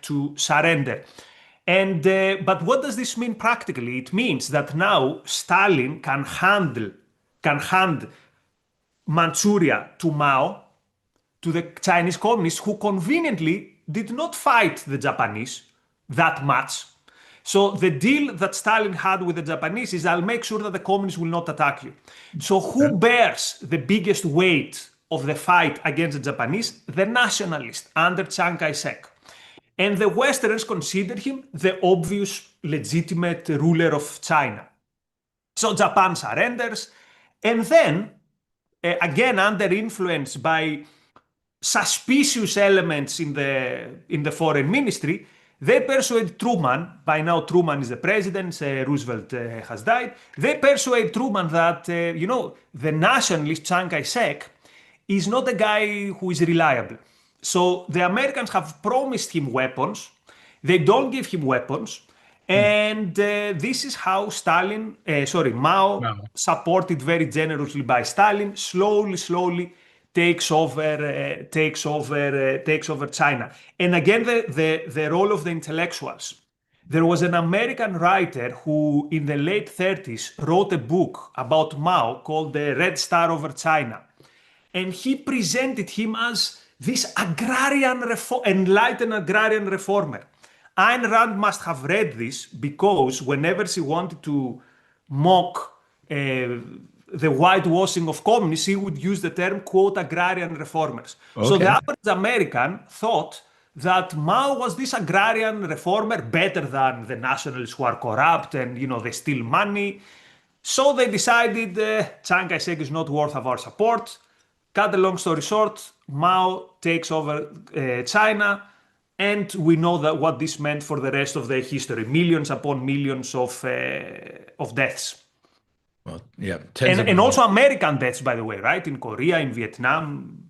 to surrender. And but what does this mean practically? It means that now Stalin can hand Manchuria to Mao, to the Chinese communists, who conveniently did not fight the Japanese that much. So the deal that Stalin had with the Japanese is, I'll make sure that the communists will not attack you. So who bears the biggest weight of the fight against the Japanese? The nationalists under Chiang Kai-shek. And the Westerners considered him the obvious legitimate ruler of China. So Japan surrenders, and then, again under influence by suspicious elements in the foreign ministry, they persuade Truman. By now Truman is the president, Roosevelt has died. They persuade Truman that, the nationalist Chiang Kai-shek is not a guy who is reliable. So the Americans have promised him weapons. They don't give him weapons. And this is how Mao, supported very generously by Stalin, slowly takes over China. And again, the role of the intellectuals. There was an American writer who in the late 30s wrote a book about Mao called The Red Star Over China. And he presented him as this enlightened agrarian reformer. Ayn Rand must have read this because whenever she wanted to mock the whitewashing of communists, he would use the term, quote, agrarian reformers. So Okay. the average American thought that Mao was this agrarian reformer better than the nationalists who are corrupt and, they steal money. So they decided Chiang Kai-shek is not worth of our support. Cut a long story short, Mao takes over China, and we know that what this meant for the rest of the history. Millions upon millions of deaths. Well, yeah. Tens of And also millions. American deaths, by the way, right? In Korea, in Vietnam.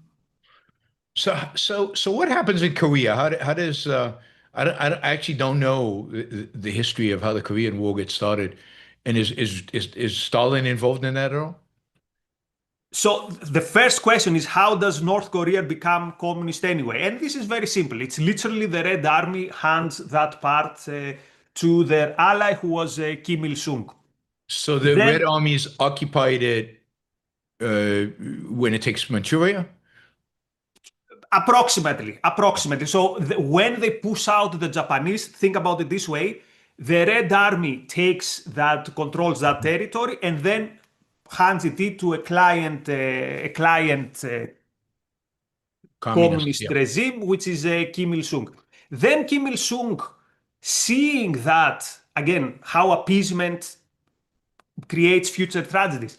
So what happens in Korea? How does I actually don't know the history of how the Korean War gets started, and is Stalin involved in that at all? So the first question is, how does North Korea become communist anyway? And this is very simple. It's literally the Red Army hands that part to their ally, who was Kim Il-sung. So the Then- Red Armies occupied it when it takes Manchuria? Approximately. So when they push out the Japanese, think about it this way: the Red Army controls that territory, and then hands it to a client communist Yeah. regime, which is Kim Il-sung. Then Kim Il-sung, seeing that, again, how appeasement creates future tragedies,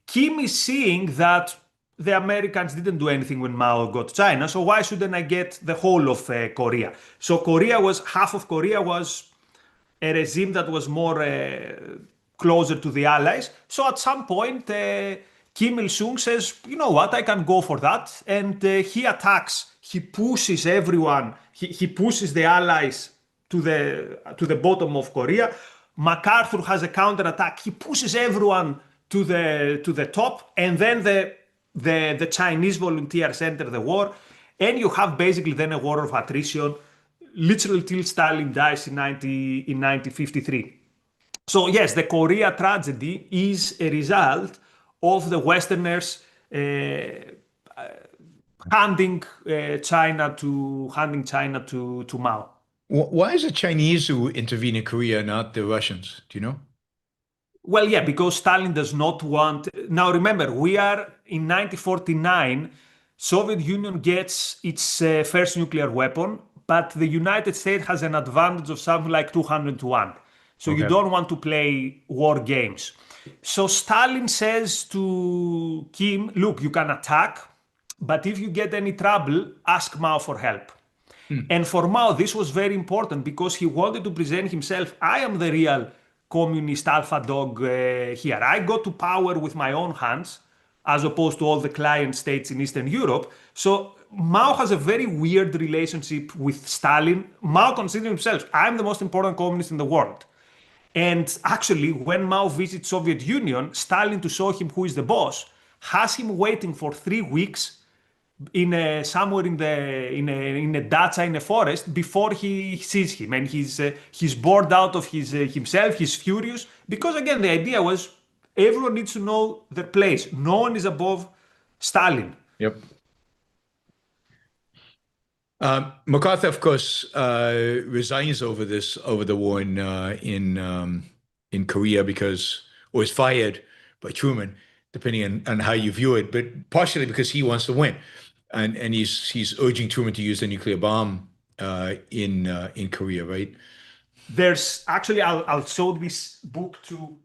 Kim is seeing that the Americans didn't do anything when Mao got China, so why shouldn't I get the whole of Korea? So half of Korea was a regime that was more closer to the Allies. So at some point, Kim Il-sung says, you know what, I can go for that. And he attacks, he pushes everyone, he pushes the Allies to the bottom of Korea. MacArthur has a counterattack, he pushes everyone to the top, and then the Chinese volunteers enter the war, and you have basically then a war of attrition, literally till Stalin dies in 1953. So yes, the Korea tragedy is a result of the Westerners handing China to Mao. Why is it Chinese who intervene in Korea, not the Russians? Do you know? Well, yeah, because Stalin does not want. Now, remember, we are in 1949. Soviet Union gets its first nuclear weapon, but the United States has an advantage of something like 200 to 1. So you Okay. don't want to play war games. So Stalin says to Kim, look, you can attack, but if you get any trouble, ask Mao for help. And for Mao, this was very important because he wanted to present himself, I am the real communist alpha dog here. I got to power with my own hands, as opposed to all the client states in Eastern Europe. So Mao has a very weird relationship with Stalin. Mao considers himself, I'm the most important communist in the world. And actually, when Mao visits Soviet Union, Stalin, to show him who is the boss, has him waiting for 3 weeks somewhere in a dacha in a forest before he sees him, and he's bored out of himself. He's furious because, again, the idea was everyone needs to know their place. No one is above Stalin. Yep. MacArthur, of course, resigns over the war in Korea or is fired by Truman, depending on how you view it, but partially because he wants to win, and he's urging Truman to use the nuclear bomb in Korea, right? There's actually, I'll show this book to.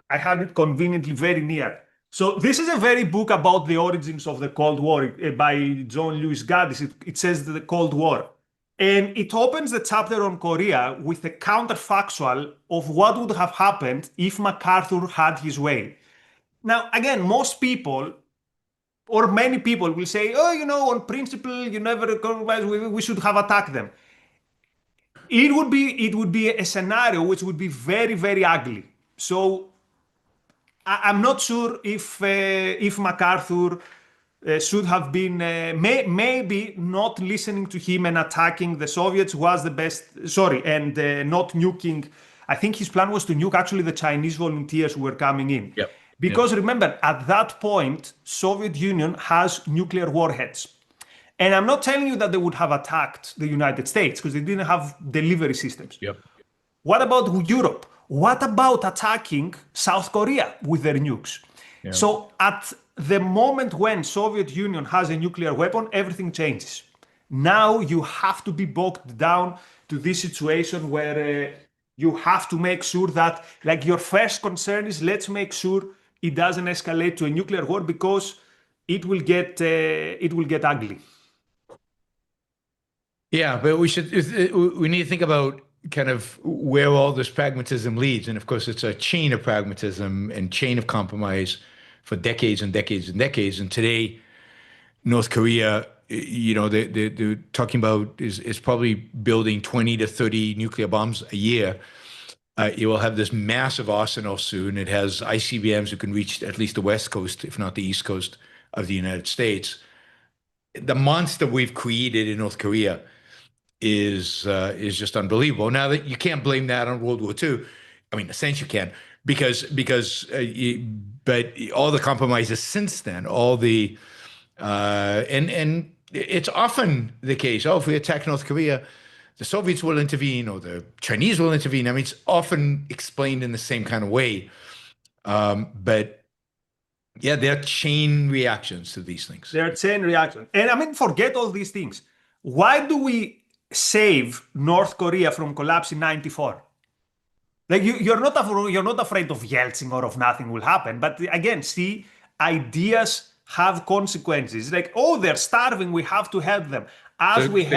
I have it conveniently very near. So this is a very book about the origins of the Cold War by John Lewis Gaddis. It says the Cold War. And it opens the chapter on Korea with a counterfactual of what would have happened if MacArthur had his way. Now, again, most people, or many people, will say, oh, on principle, you never compromise, we should have attacked them. It would be a scenario which would be very, very ugly. So I'm not sure if MacArthur should have been maybe not listening to him and attacking the Soviets was the best. Sorry, and not nuking. I think his plan was to nuke actually the Chinese volunteers who were coming in. Yep. Because remember, at that point, Soviet Union has nuclear warheads. And I'm not telling you that they would have attacked the United States because they didn't have delivery systems. Yep. What about Europe? What about attacking South Korea with their nukes? Yeah. So at the moment when Soviet Union has a nuclear weapon, everything changes. Now you have to be bogged down to this situation where you have to make sure that, like, your first concern is, let's make sure it doesn't escalate to a nuclear war, because it will get ugly. Yeah, but we need to think about kind of where all this pragmatism leads. And of course, it's a chain of pragmatism and chain of compromise for decades and decades and decades. And today, North Korea, they're talking about is probably building 20 to 30 nuclear bombs a year. It will have this massive arsenal soon. It has ICBMs that can reach at least the West Coast, if not the East Coast of the United States. The monster we've created in North Korea is just unbelievable. Now, that you can't blame that on World War II. I mean, in a sense you can, but all the compromises since then, and it's often the case. Oh, if we attack North Korea, the Soviets will intervene or the Chinese will intervene. I mean, it's often explained in the same kind of way. But yeah, there are chain reactions to these things. There are chain reactions. And I mean, forget all these things. Why do we save North Korea from collapse in 94? Like, you're not afraid of Yeltsin or of nothing will happen. But again, see, ideas have consequences. Like, oh, they're starving, we have to help them. Explain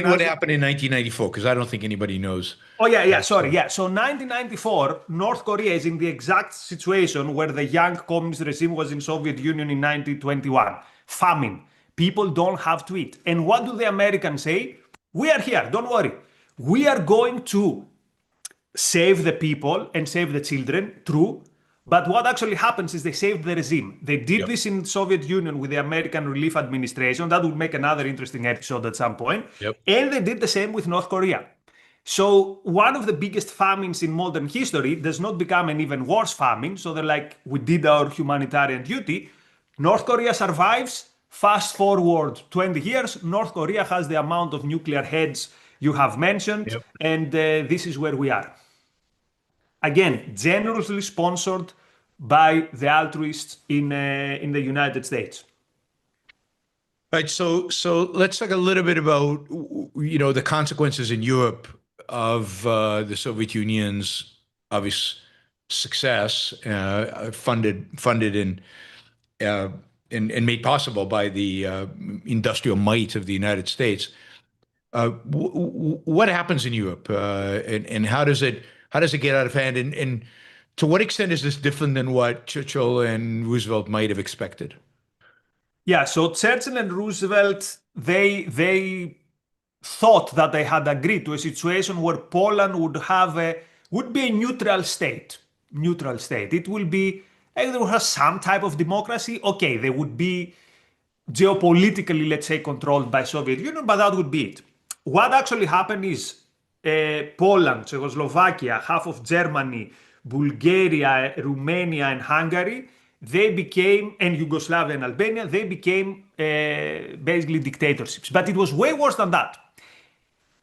what happened in 1994, because I don't think anybody knows. Oh, yeah, sorry. Yeah. So 1994, North Korea is in the exact situation where the young communist regime was in Soviet Union in 1921. Famine. People don't have to eat. And what do the Americans say? We are here, don't worry. We are going to save the people and save the children, true. But what actually happens is they saved the regime. They did this in Soviet Union with the American Relief Administration. That would make another interesting episode at some point. And they did the same with North Korea. So one of the biggest famines in modern history does not become an even worse famine. So they're like, we did our humanitarian duty. North Korea survives. Fast forward 20 years, North Korea has the amount of nuclear heads you have mentioned. And this is where we are. Again, generously sponsored by the altruists in the United States. Right. So let's talk a little bit about the consequences in Europe of the Soviet Union's obvious success, funded and made possible by the industrial might of the United States. What happens in Europe, and how does it get out of hand? And to what extent is this different than what Churchill and Roosevelt might have expected? Yeah, so Churchill and Roosevelt, they thought that they had agreed to a situation where Poland would be a neutral state. It will be, they will have some type of democracy. Okay, they would be geopolitically, let's say, controlled by Soviet Union, but that would be it. What actually happened is Poland, Czechoslovakia, half of Germany, Bulgaria, Romania, and Hungary, they became, and Yugoslavia and Albania, they became basically dictatorships. But it was way worse than that.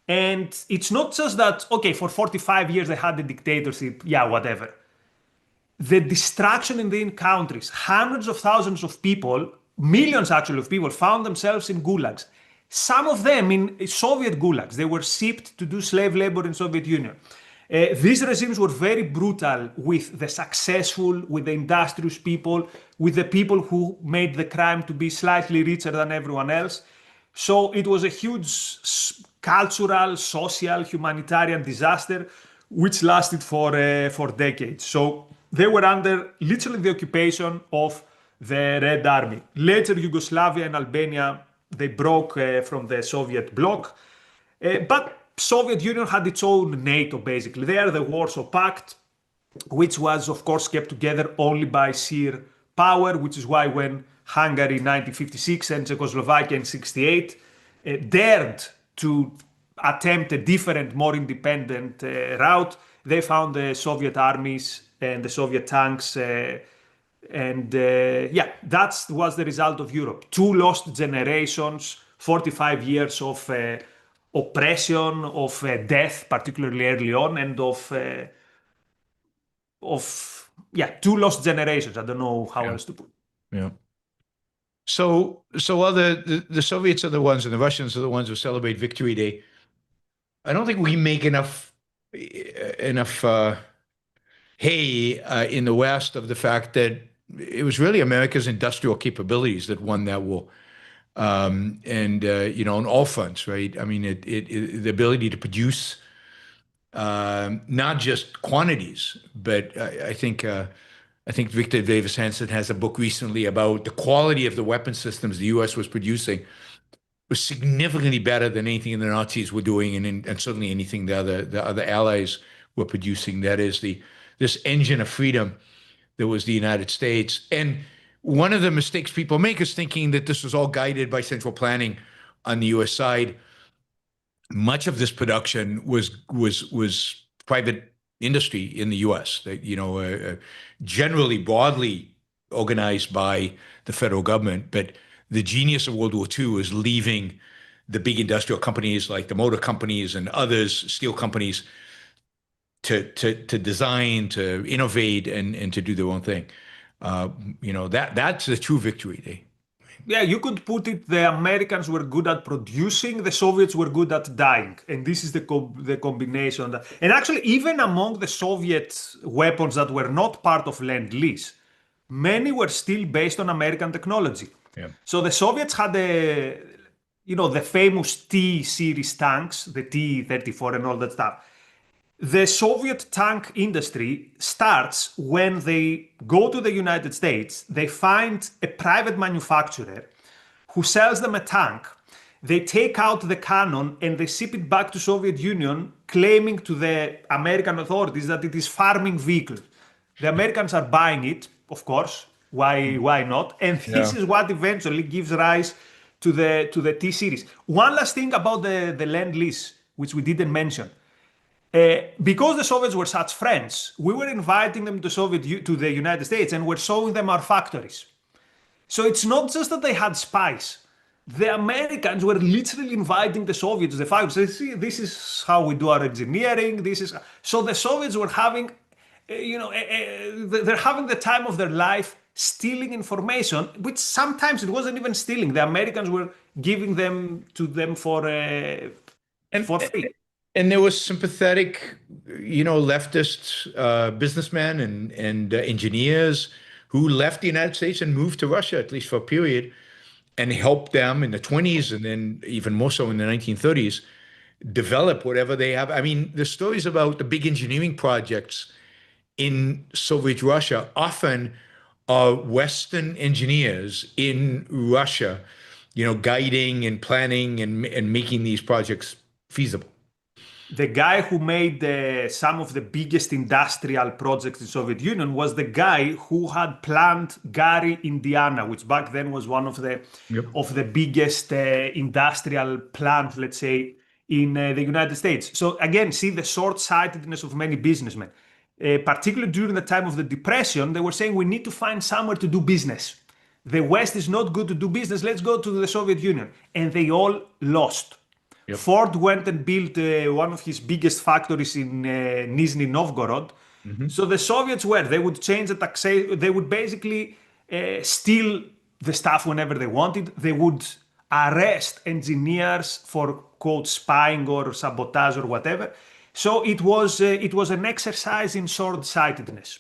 And it's not just that, okay, for 45 years they had the dictatorship, yeah, whatever. The destruction in the countries, hundreds of thousands of people, millions actually of people, found themselves in gulags. Some of them in Soviet gulags. They were shipped to do slave labor in Soviet Union. These regimes were very brutal with the successful, with the industrious people, with the people who made the crime to be slightly richer than everyone else. So it was a huge cultural, social, humanitarian disaster, which lasted for decades. So they were under literally the occupation of the Red Army. Later, Yugoslavia and Albania, they broke from the Soviet bloc. But Soviet Union had its own NATO, basically. They are the Warsaw Pact, which was, of course, kept together only by sheer power, which is why when Hungary in 1956 and Czechoslovakia in 1968 dared to attempt a different, more independent route, they found the Soviet armies and the Soviet tanks. That was the result of Europe. 2 lost generations, 45 years of oppression, of death, particularly early on, and of two lost generations. I don't know how else to put it. Yeah. So while the Soviets are the ones and the Russians are the ones who celebrate Victory Day, I don't think we make enough hay in the West of the fact that it was really America's industrial capabilities that won that war. On all fronts, right? I mean, the ability to produce not just quantities, but I think Victor Davis Hanson has a book recently about the quality of the weapon systems the U.S. was producing was significantly better than anything the Nazis were doing, and certainly anything the other allies were producing. That is this engine of freedom that was the United States. And one of the mistakes people make is thinking that this was all guided by central planning on the U.S. side. Much of this production was private industry in the U.S. That generally broadly organized by the federal government, but the genius of World War II was leaving the big industrial companies like the motor companies and others, steel companies, to design, to innovate, and to do their own thing. That's the true victory day. Yeah, you could put it, the Americans were good at producing, the Soviets were good at dying. And this is the combination. And actually, even among the Soviet weapons that were not part of lend-lease, many were still based on American technology. Yeah. So the Soviets had the famous T-series tanks, the T-34 and all that stuff. The Soviet tank industry starts when they go to the United States, they find a private manufacturer who sells them a tank, they take out the cannon and they ship it back to Soviet Union, claiming to the American authorities that it is farming vehicle. The Americans are buying it, of course, why not? And this is what eventually gives rise to the T-series. One last thing about the lend-lease, which we didn't mention. Because the Soviets were such friends, we were inviting them to the United States and we're showing them our factories. So it's not just that they had spies. The Americans were literally inviting the Soviets to the factories. See, this is how we do our engineering. So the Soviets were having, they're having the time of their life stealing information, which sometimes it wasn't even stealing. The Americans were giving them to them for free. And there was sympathetic, leftist businessmen and engineers who left the United States and moved to Russia, at least for a period, and helped them in the 20s and then even more so in the 1930s, develop whatever they have. I mean, the stories about the big engineering projects in Soviet Russia often are Western engineers in Russia, guiding and planning and making these projects feasible. The guy who made some of the biggest industrial projects in Soviet Union was the guy who had planned Gary, Indiana, which back then was one of the biggest industrial plants, let's say, in the United States. So again, see the short-sightedness of many businessmen. Particularly during the time of the Depression, they were saying we need to find somewhere to do business. The West is not good to do business. Let's go to the Soviet Union. And they all lost. Yep. Ford went and built one of his biggest factories in Nizhny Novgorod. Mm-hmm. So the Soviets they would change the taxation. They would basically steal the stuff whenever they wanted. They would arrest engineers for, quote, spying or sabotage or whatever. So it was an exercise in short-sightedness.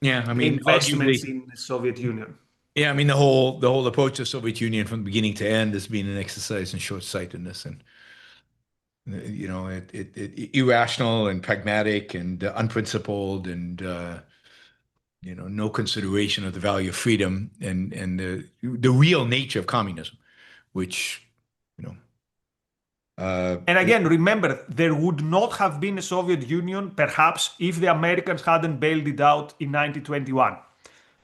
Yeah, I mean, investments in the Soviet Union. Yeah, I mean, the whole approach to the Soviet Union from beginning to end has been an exercise in short-sightedness and, irrational and pragmatic and unprincipled and, no consideration of the value of freedom and the real nature of communism, which, and again, remember, there would not have been a Soviet Union, perhaps, if the Americans hadn't bailed it out in 1921.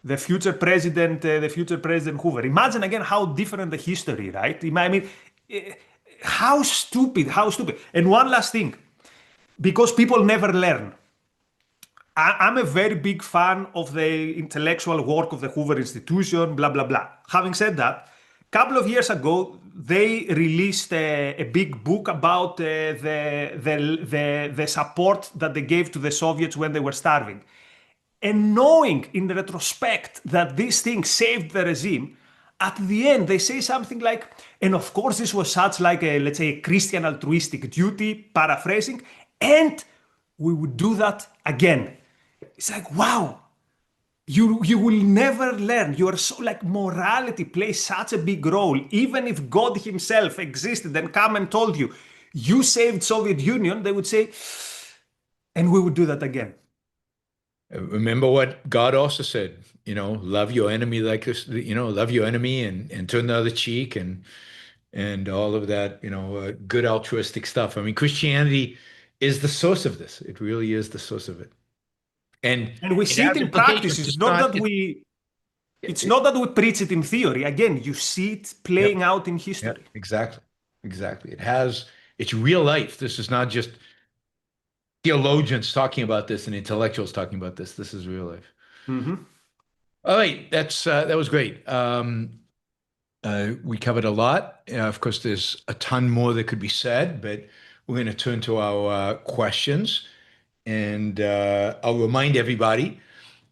The future President Hoover. Imagine again how different the history, right? I mean, how stupid. And one last thing, because people never learn. I'm a very big fan of the intellectual work of the Hoover Institution, blah, blah, blah. Having said that, couple of years ago, they released a big book about the support that they gave to the Soviets when they were starving. And knowing in retrospect that this thing saved the regime, at the end they say something like, and of course this was such like a, let's say, a Christian altruistic duty, paraphrasing, and we would do that again. It's like, wow, you will never learn. You are so like morality plays such a big role. Even if God himself existed and come and told you, you saved Soviet Union, they would say, and we would do that again. Remember what God also said, love your enemy like this, love your enemy and turn the other cheek and all of that, good altruistic stuff. I mean, Christianity is the source of this. It really is the source of it. And we it see has it in implications. practice. It's not that we preach it in theory. Again, you see it playing out in history. Yeah, exactly. Exactly. It's real life. This is not just theologians talking about this and intellectuals talking about this. This is real life. Mm-hmm. All right, that was great. We covered a lot. Of course, there's a ton more that could be said, but we're going to turn to our questions. And I'll remind everybody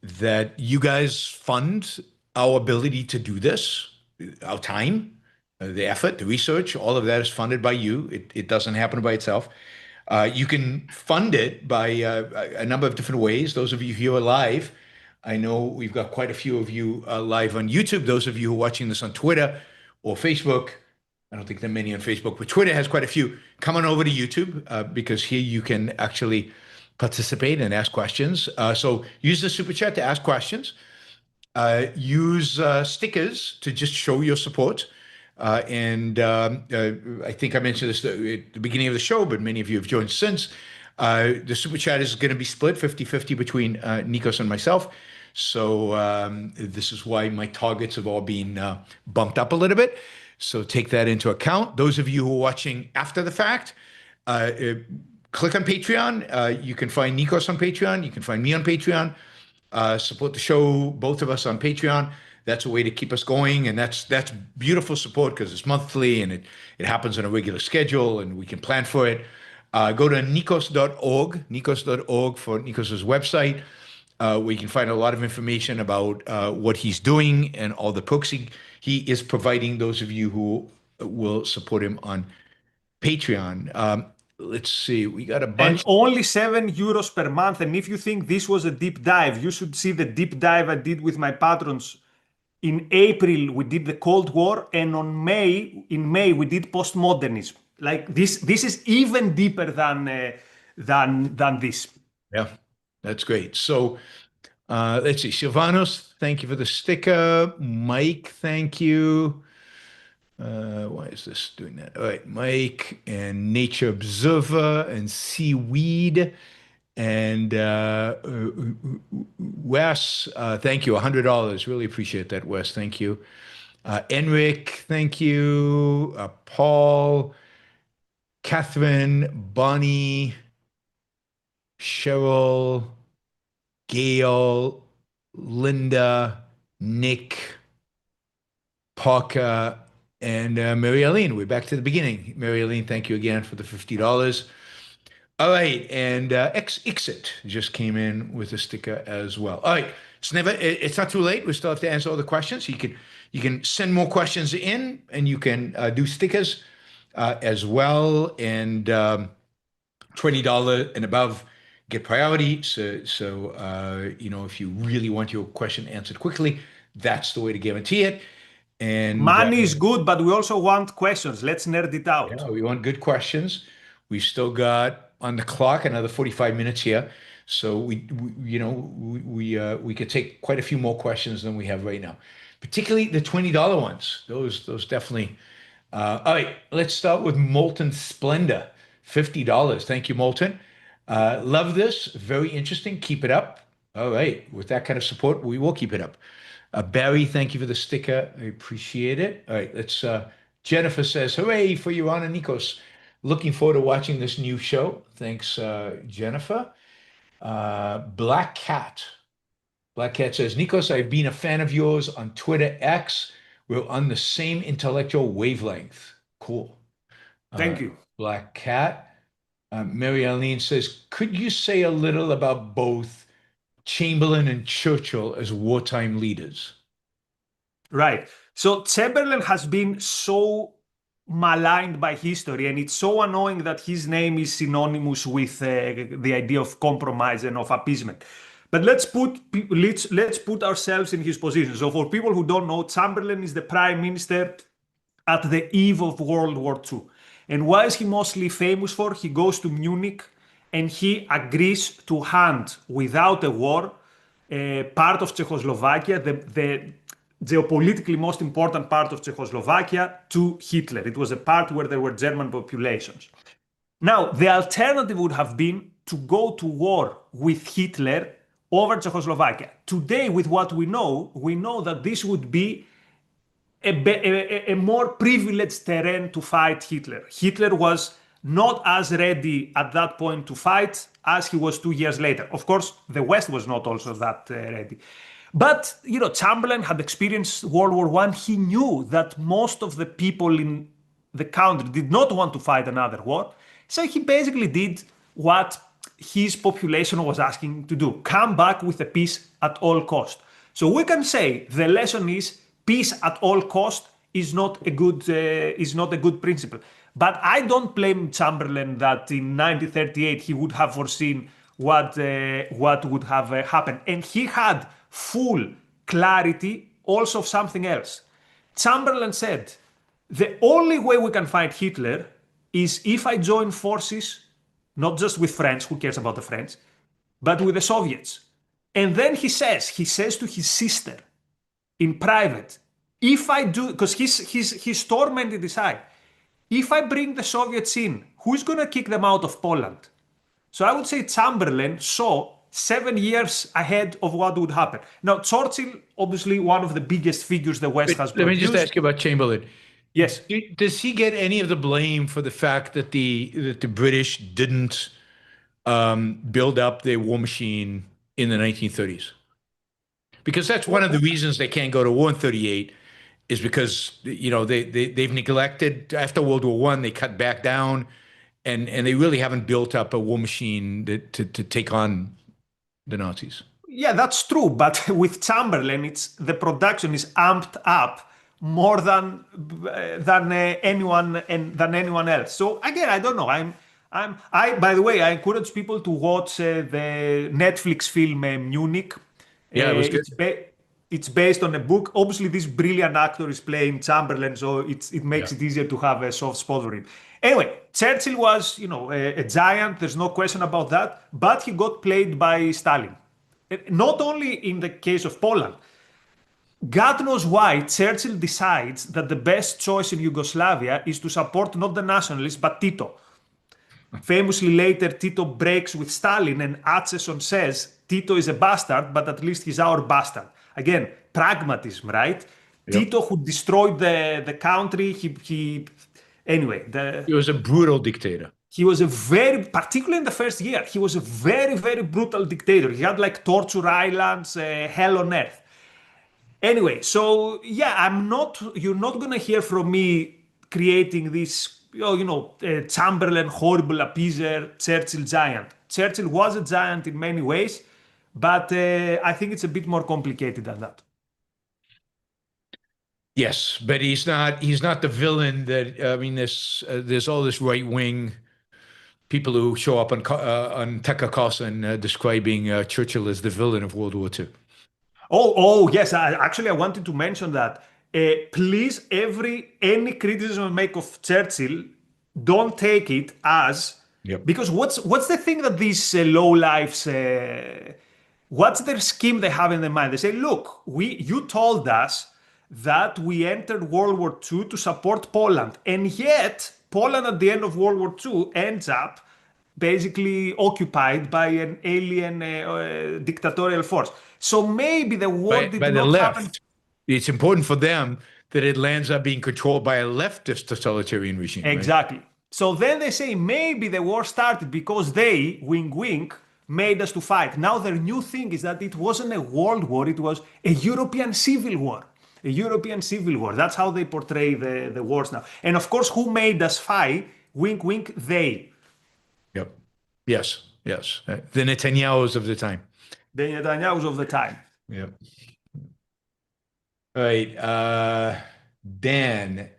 that you guys fund our ability to do this, our time, the effort, the research, all of that is funded by you. It doesn't happen by itself. You can fund it by a number of different ways. Those of you here live, I know we've got quite a few of you live on YouTube. Those of you who are watching this on Twitter or Facebook, I don't think there are many on Facebook, but Twitter has quite a few. Come on over to YouTube because here you can actually participate and ask questions. So use the Super Chat to ask questions. Use stickers to just show your support. I think I mentioned this at the beginning of the show, but many of you have joined since. The Super Chat is going to be split 50-50 between Nikos and myself. So this is why my targets have all been bumped up a little bit. So take that into account. Those of you who are watching after the fact, click on Patreon. You can find Nikos on Patreon. You can find me on Patreon. Support the show, both of us on Patreon. That's a way to keep us going, and that's beautiful support because it's monthly and it happens on a regular schedule, and we can plan for it. Go to nikos.org for Nikos's website, where you can find a lot of information about what he's doing and all the perks he is providing those of you who will support him on Patreon. Let's see, we got a bunch. And only €7 per month. And if you think this was a deep dive, you should see the deep dive I did with my patrons. In April, we did the Cold War, and in May, we did postmodernism. Like this is even deeper than this. Yeah, that's great. So let's see. Silvanos, thank you for the sticker. Mike, thank you. Why is this doing that? All right, Mike and Nature Observer and Seaweed and Wes, thank you, $100. Really appreciate that, Wes. Thank you. Enric, thank you. Paul, Catherine, Bonnie, Cheryl, Gail, Linda, Nick, Parker, and Mary Eileen. We're back to the beginning. Mary Eileen, thank you again for the $50. All right, and Exit just came in with a sticker as well. All right, it's not too late. We still have to answer all the questions. You can send more questions in, and you can do stickers as well. And $20 and above get priority. So if you really want your question answered quickly, that's the way to guarantee it. And money is good, but we also want questions. Let's nerd it out. Yeah, we want good questions. We've still got on the clock another 45 minutes here, so we could take quite a few more questions than we have right now, particularly the $20 ones. Those definitely. All right, let's start with Molten Splendor, $50. Thank you, Molten. Love this. Very interesting. Keep it up. All right, with that kind of support, we will keep it up. Barry, thank you for the sticker. I appreciate it. All right, let's. Jennifer says, "Hooray for Yaron Nikos. Looking forward to watching this new show." Thanks, Jennifer. Black Cat says, "Nikos, I've been a fan of yours on Twitter X We're on the same intellectual wavelength. Cool. Thank you. Black Cat. Mary Eileen says, could you say a little about both Chamberlain and Churchill as wartime leaders? Right. So Chamberlain has been so maligned by history, and it's so annoying that his name is synonymous with the idea of compromise and of appeasement. But let's put ourselves in his position. So for people who don't know, Chamberlain is the prime minister at the eve of World War II. And what is he mostly famous for? He goes to Munich and he agrees to hand, without a war, part of Czechoslovakia, the geopolitically most important part of Czechoslovakia, to Hitler. It was a part where there were German populations. Now, the alternative would have been to go to war with Hitler over Czechoslovakia. Today, with what we know that this would be a more privileged terrain to fight Hitler. Hitler was not as ready at that point to fight as he was 2 years later. Of course, the West was not also that ready. But, Chamberlain had experienced World War I. He knew that most of the people in the country did not want to fight another war. So he basically did what his population was asking to do: come back with a peace at all cost. So we can say the lesson is peace at all cost is not a good principle. But I don't blame Chamberlain that in 1938 he would have foreseen what would have happened, and he had full clarity also of something else. Chamberlain said, the only way we can fight Hitler is if I join forces, not just with French, who cares about the French, but with the Soviets. And then he says to his sister in private, if I do, because he's tormented inside, if I bring the Soviets in, who's going to kick them out of Poland? So I would say Chamberlain saw 7 years ahead of what would happen. Now, Churchill, obviously one of the biggest figures the West has produced. Let me just ask you about Chamberlain. Yes. Does he get any of the blame for the fact that the British didn't build up their war machine in the 1930s? Because that's one of the reasons they can't go to war in 38, is because they've neglected. After World War I, they cut back down, and they really haven't built up a war machine to take on the Nazis. Yeah, that's true. But with Chamberlain, the production is amped up more than anyone else. So again, I don't know. By the way, I encourage people to watch the Netflix film Munich. Yeah, it was good. It's based on a book. Obviously, this brilliant actor is playing Chamberlain, so it makes it easier to have a soft spot for him. Anyway, Churchill was, a giant. There's no question about that. But he got played by Stalin. Not only in the case of Poland. God knows why Churchill decides that the best choice in Yugoslavia is to support not the nationalists, but Tito. Famously later, Tito breaks with Stalin, and Acheson says, Tito is a bastard, but at least he's our bastard. Again, pragmatism, right? Yep. Tito, who destroyed the country, he was a brutal dictator. He was particularly in the first year, he was a very, very brutal dictator. He had like torture islands, hell on earth. Anyway, so yeah, you're not going to hear from me creating this, Chamberlain, horrible appeaser, Churchill giant. Churchill was a giant in many ways, but I think it's a bit more complicated than that. Yes, but he's not the villain that, there's all this right-wing people who show up on Tucker Carlson describing Churchill as the villain of World War II. Oh yes, I wanted to mention that. Please, any criticism I make of Churchill, don't take it as because what's the thing that these lowlifes, what's their scheme they have in their mind? They say, look, you told us that we entered World War II to support Poland, and yet Poland at the end of World War II ends up basically occupied by an alien dictatorial force. So maybe the war did not happen. It's important for them that it lands up being controlled by a leftist totalitarian regime. Exactly. Right? So then they say maybe the war started because they, wink wink, made us to fight. Now their new thing is that it wasn't a world war, it was a European civil war. a European civil war. That's how they portray the wars now. And of course, who made us fight? Wink, wink, they. Yep. Yes. Yes. The Netanyahus of the time. The Netanyahus of the time. Yep. All right. Dan,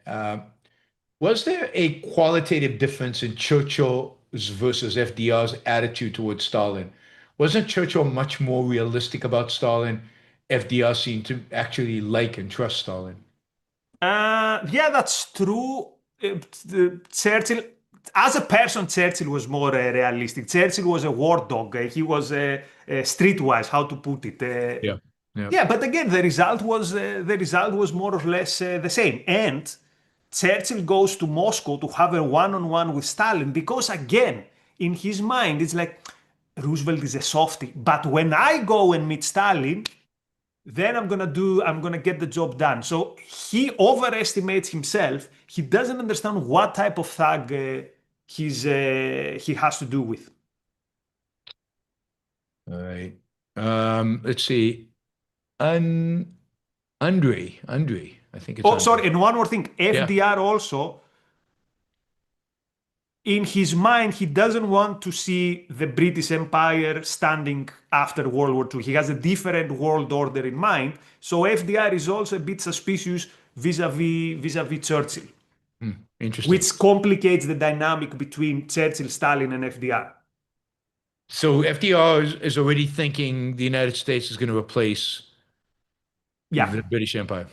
was there a qualitative difference in Churchill's versus FDR's attitude towards Stalin? Wasn't Churchill much more realistic about Stalin? FDR seemed to actually like and trust Stalin. Yeah, that's true. Churchill, as a person, Churchill was more realistic. Churchill was a war dog. He was streetwise, how to put it. Yeah. Yeah, but again, the result was more or less the same. And Churchill goes to Moscow to have a one-on-one with Stalin because, again, in his mind, it's like Roosevelt is a softie. But when I go and meet Stalin, then I'm gonna get the job done. So he overestimates himself. He doesn't understand what type of thug he has to do with. All right. Let's see. Andre, I think it's. Oh, Andre. sorry, and one more thing. FDR also, in his mind, he doesn't want to see the British Empire standing after World War II. He has a different world order in mind. So FDR is also a bit suspicious vis-a-vis Churchill. Interesting. Which complicates the dynamic between Churchill, Stalin, and FDR. So FDR is already thinking the United States is going to replace the British Empire.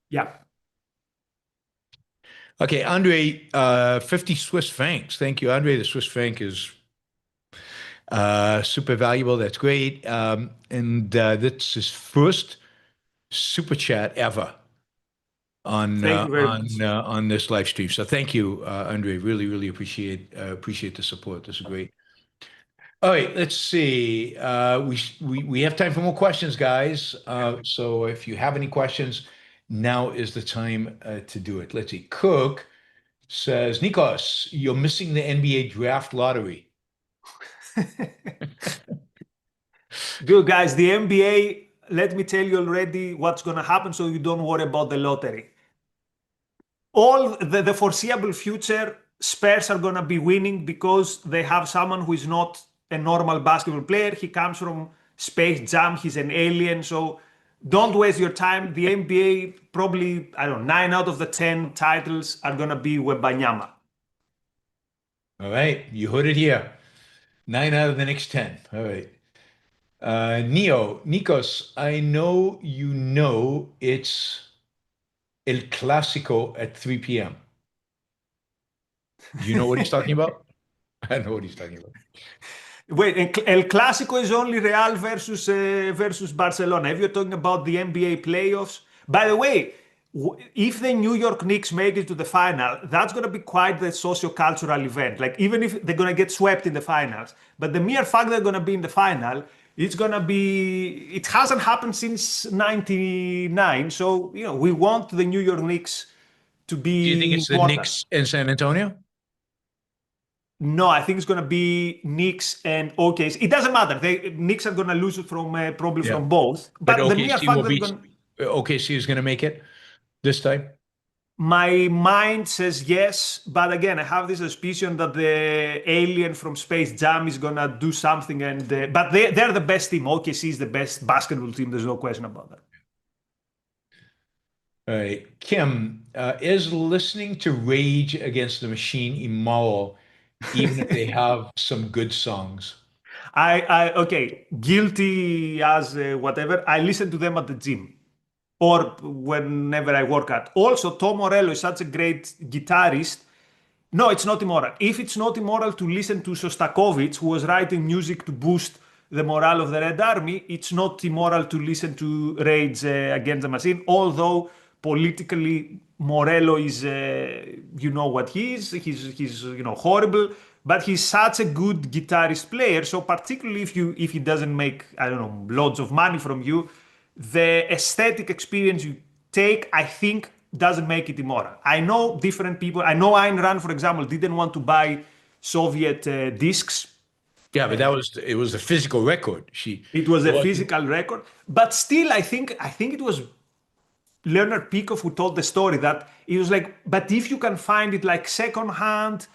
Yeah. Okay, Andre, 50 Swiss francs. Thank you, Andre. The Swiss franc is super valuable. That's great. And that's his first super chat ever on this live stream. So thank you, Andre. Really, really appreciate the support. This is great. All right, let's see. We have time for more questions, guys. So if you have any questions, now is the time to do it. Let's see. Cook says, Nikos, you're missing the NBA draft lottery. Good, guys. The NBA, let me tell you already what's going to happen so you don't worry about the lottery. All the foreseeable future, Spurs are going to be winning because they have someone who is not a normal basketball player. He comes from Space Jam. He's an alien. So don't waste your time. The NBA, probably, I don't know, 9 out of the 10 titles are going to be Wembanyama. All right. You heard it here. 9 out of the next 10. All right. Nikos, I know you know it's El Clasico at 3 p.m. Do you know what he's talking about? I know what he's talking about. Wait, El Clásico is only Real versus Barcelona. If you're talking about the NBA playoffs, by the way, if the New York Knicks make it to the final, that's going to be quite the socio-cultural event. Like, even if they're going to get swept in the finals, but the mere fact they're going to be in the final, it's going to be, it hasn't happened since 99. So, we want the New York Knicks to be Do you think it's important. the Knicks in San Antonio? No, I think it's going to be Knicks and OKC. It doesn't matter. Knicks are going to lose it probably from both. But the mere fact that OKC is going to make it this time? My mind says yes, but again, I have this suspicion that the alien from Space Jam is going to do something. But they're the best team. OKC is the best basketball team. There's no question about that. All right. Kim, is listening to Rage Against the Machine immoral, even if they have some good songs? Okay, guilty as whatever. I listen to them at the gym or whenever I work out. Also, Tom Morello is such a great guitarist. No, it's not immoral. If it's not immoral to listen to Shostakovich, who was writing music to boost the morale of the Red Army, it's not immoral to listen to Rage Against the Machine, although politically Morello is, you know what he is. He's horrible. But he's such a good guitarist player. So particularly if he doesn't make, I don't know, loads of money from you, the aesthetic experience you take, I think, doesn't make it immoral. I know different people. I know Ayn Rand, for example, didn't want to buy Soviet discs. Yeah, but it was a physical record. It was a physical record. But still, I think it was Leonard Peikoff who told the story that he was like, but if you can find it like secondhand,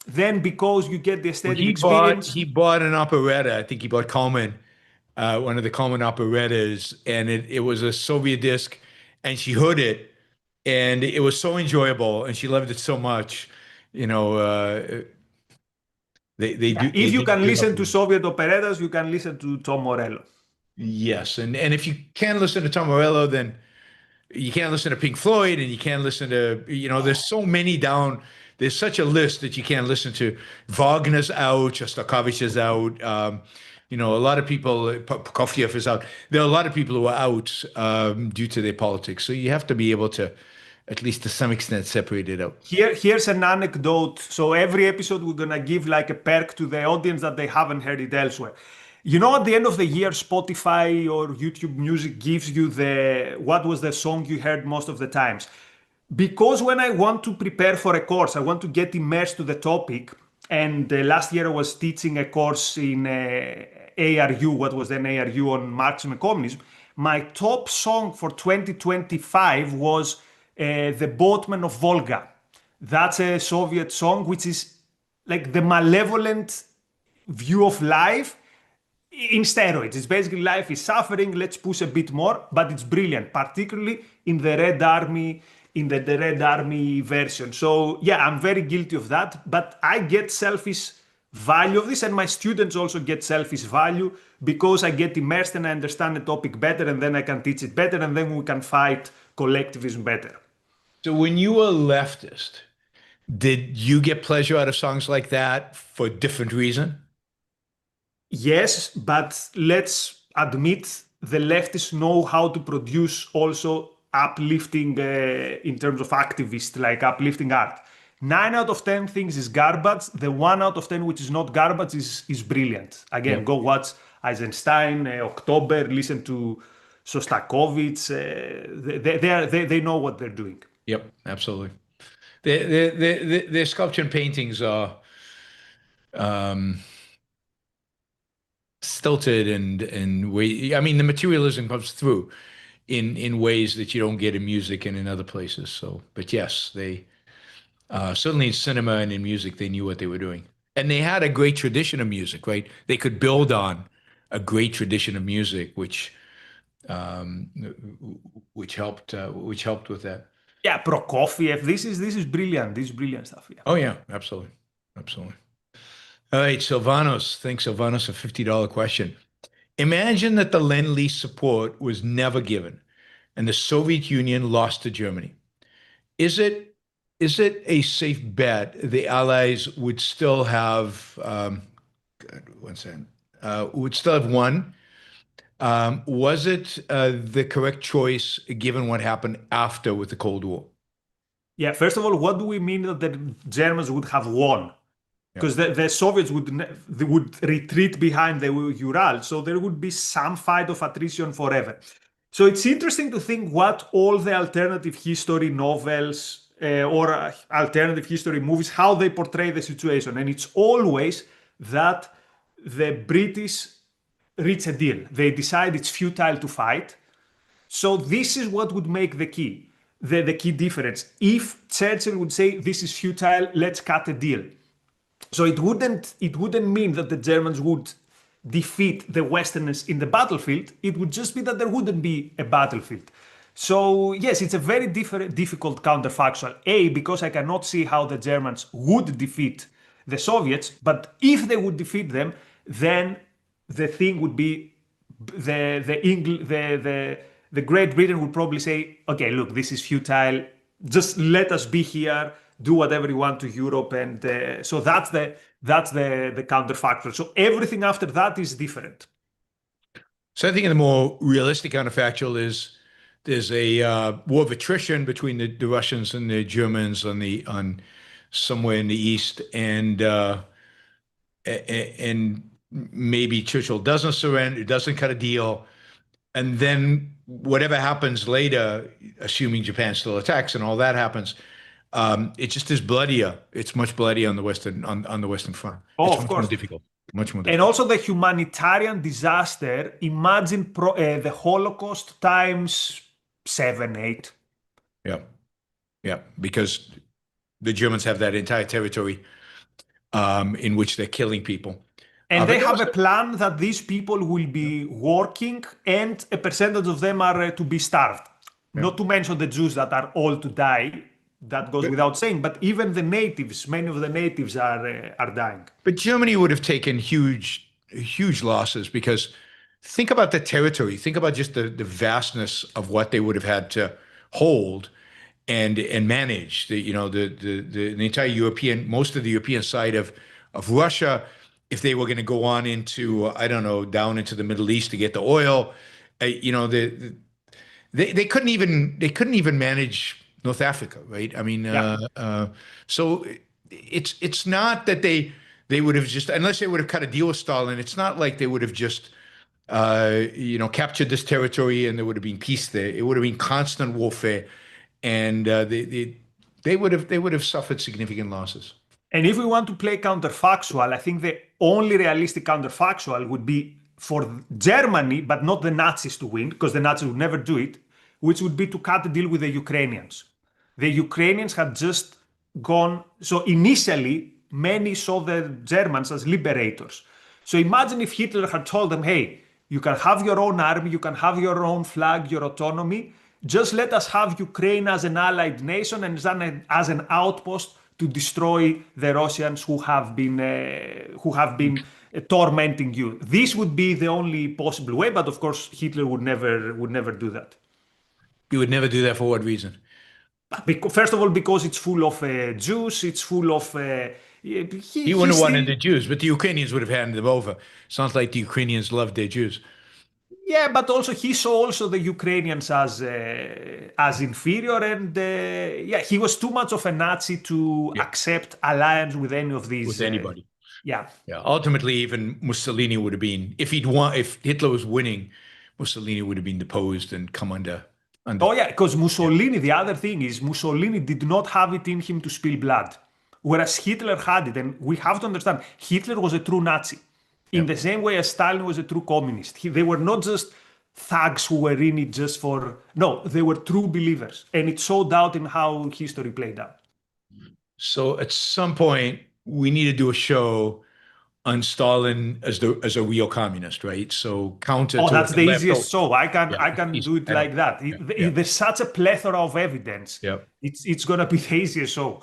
then because you get the aesthetic experience. He bought an operetta. I think he bought Coleman, one of the Coleman operettas, and it was a Soviet disc, and she heard it, and it was so enjoyable, and she loved it so much. You know, If you can listen to Soviet operettas, you can listen to Tom Morello. Yes, and if you can't listen to Tom Morello, then you can't listen to Pink Floyd, and you can't listen to, there's so many down. There's such a list that you can't listen to. Wagner's out, Shostakovich is out. A lot of people, Prokofiev is out. There are a lot of people who are out due to their politics. So you have to be able to, at least to some extent, separate it out. Here's an anecdote. So every episode, we're going to give like a perk to the audience that they haven't heard it elsewhere. At the end of the year, Spotify or YouTube Music gives you what was the song you heard most of the times. Because when I want to prepare for a course, I want to get immersed to the topic. And last year I was teaching a course in ARU, what was then ARU, on Marxism and Communism. My top song for 2025 was The Boatman of Volga. That's a Soviet song, which is like the malevolent view of life in steroids. It's basically life is suffering, let's push a bit more, but it's brilliant, particularly in the Red Army, the Red Army version. So yeah, I'm very guilty of that, but I get selfish value of this, and my students also get selfish value because I get immersed and I understand the topic better, and then I can teach it better, and then we can fight collectivism better. So when you were a leftist, did you get pleasure out of songs like that for different reason? Yes, but let's admit the leftists know how to produce also uplifting in terms of activists, like uplifting art. 9 out of 10 things is garbage. The 1 out of 10 which is not garbage is brilliant. Again, Go watch Eisenstein, October, listen to Shostakovich. They know what they're doing. Yep, absolutely. Their sculpture and paintings are stilted and way. I mean, the materialism comes through in ways that you don't get in music and in other places. So, but yes, they certainly in cinema and in music, they knew what they were doing, and they had a great tradition of music, right? They could build on a great tradition of music, which helped with that. Yeah, Prokofiev. This is brilliant. This is brilliant stuff. Yeah. Oh yeah, absolutely, absolutely. All right, Silvanos. Thanks, Silvanos. A $50 question. Imagine that the lend-lease support was never given, and the Soviet Union lost to Germany. Is it a safe bet the Allies would still have? Would still have won? Was it the correct choice given what happened after with the Cold War? Yeah, first of all, what do we mean that the Germans would have won? Because the Soviets would retreat behind the Ural, so there would be some fight of attrition forever. So it's interesting to think what all the alternative history novels or alternative history movies, how they portray the situation. And it's always that the British reach a deal. They decide it's futile to fight. So this is what would make the key difference. If Churchill would say, this is futile, let's cut a deal. So it wouldn't mean that the Germans would defeat the Westerners in the battlefield. It would just be that there wouldn't be a battlefield. So yes, it's a very difficult counterfactual. Because I cannot see how the Germans would defeat the Soviets, but if they would defeat them, then the thing would be the Great Britain would probably say, okay, look, this is futile. Just let us be here. Do whatever you want to Europe, and so that's the counterfactual. So everything after that is different. So I think the more realistic counterfactual is there's a war of attrition between the Russians and the Germans on somewhere in the east, and maybe Churchill doesn't surrender, doesn't cut a deal, and then whatever happens later, assuming Japan still attacks and all that happens. It just is bloodier. It's much bloodier on the Western Front. Oh, it's of course. Much more difficult. And also the humanitarian disaster. Imagine the Holocaust times 7, 8. Yeah. Yeah. Because the Germans have that entire territory in which they're killing people. And But they there have was a plan that these people will be working and a percentage of them are to be starved. Not to mention the Jews that are all to die. That goes without saying. But even the natives, many of the natives are dying. But Germany would have taken huge losses because think about the territory. Think about just the vastness of what they would have had to hold and manage. The entire most of the European side of Russia, if they were going to go on into, I don't know, down into the Middle East to get the oil, they couldn't even manage North Africa, right? I mean, so it's not that they would have just, unless they would have cut a deal with Stalin, it's not like they would have just captured this territory and there would have been peace there. It would have been constant warfare, and they would have suffered significant losses. And if we want to play counterfactual, I think the only realistic counterfactual would be for Germany, but not the Nazis to win, because the Nazis would never do it, which would be to cut a deal with the Ukrainians. The Ukrainians had just gone, so initially, many saw the Germans as liberators. So imagine if Hitler had told them, hey, you can have your own army, you can have your own flag, your autonomy, just let us have Ukraine as an allied nation and as an outpost to destroy the Russians who have been tormenting you. This would be the only possible way, but of course Hitler would never do that. He would never do that for what reason? First of all, because it's full of Jews, it's full of. He wouldn't have wanted the Jews, but the Ukrainians would have handed them over. Sounds like the Ukrainians loved their Jews. Yeah, but also he saw also the Ukrainians as inferior, and he was too much of a Nazi to accept alliance with any of these. With anybody. Yeah. Ultimately, even Mussolini would have been, if Hitler was winning, Mussolini would have been deposed and come under. Oh yeah, because Mussolini. The other thing is Mussolini did not have it in him to spill blood, whereas Hitler had it, and we have to understand Hitler was a true Nazi. In the same way as Stalin was a true communist. They were not just thugs who were in it just for... No, they were true believers. And it showed out in how history played out. So at some point, we need to do a show on Stalin as a real communist, right? So counter to that's what the left easiest show. I can do it I like that. Yeah. There's such a plethora of evidence. Yeah. It's going to be the easiest show.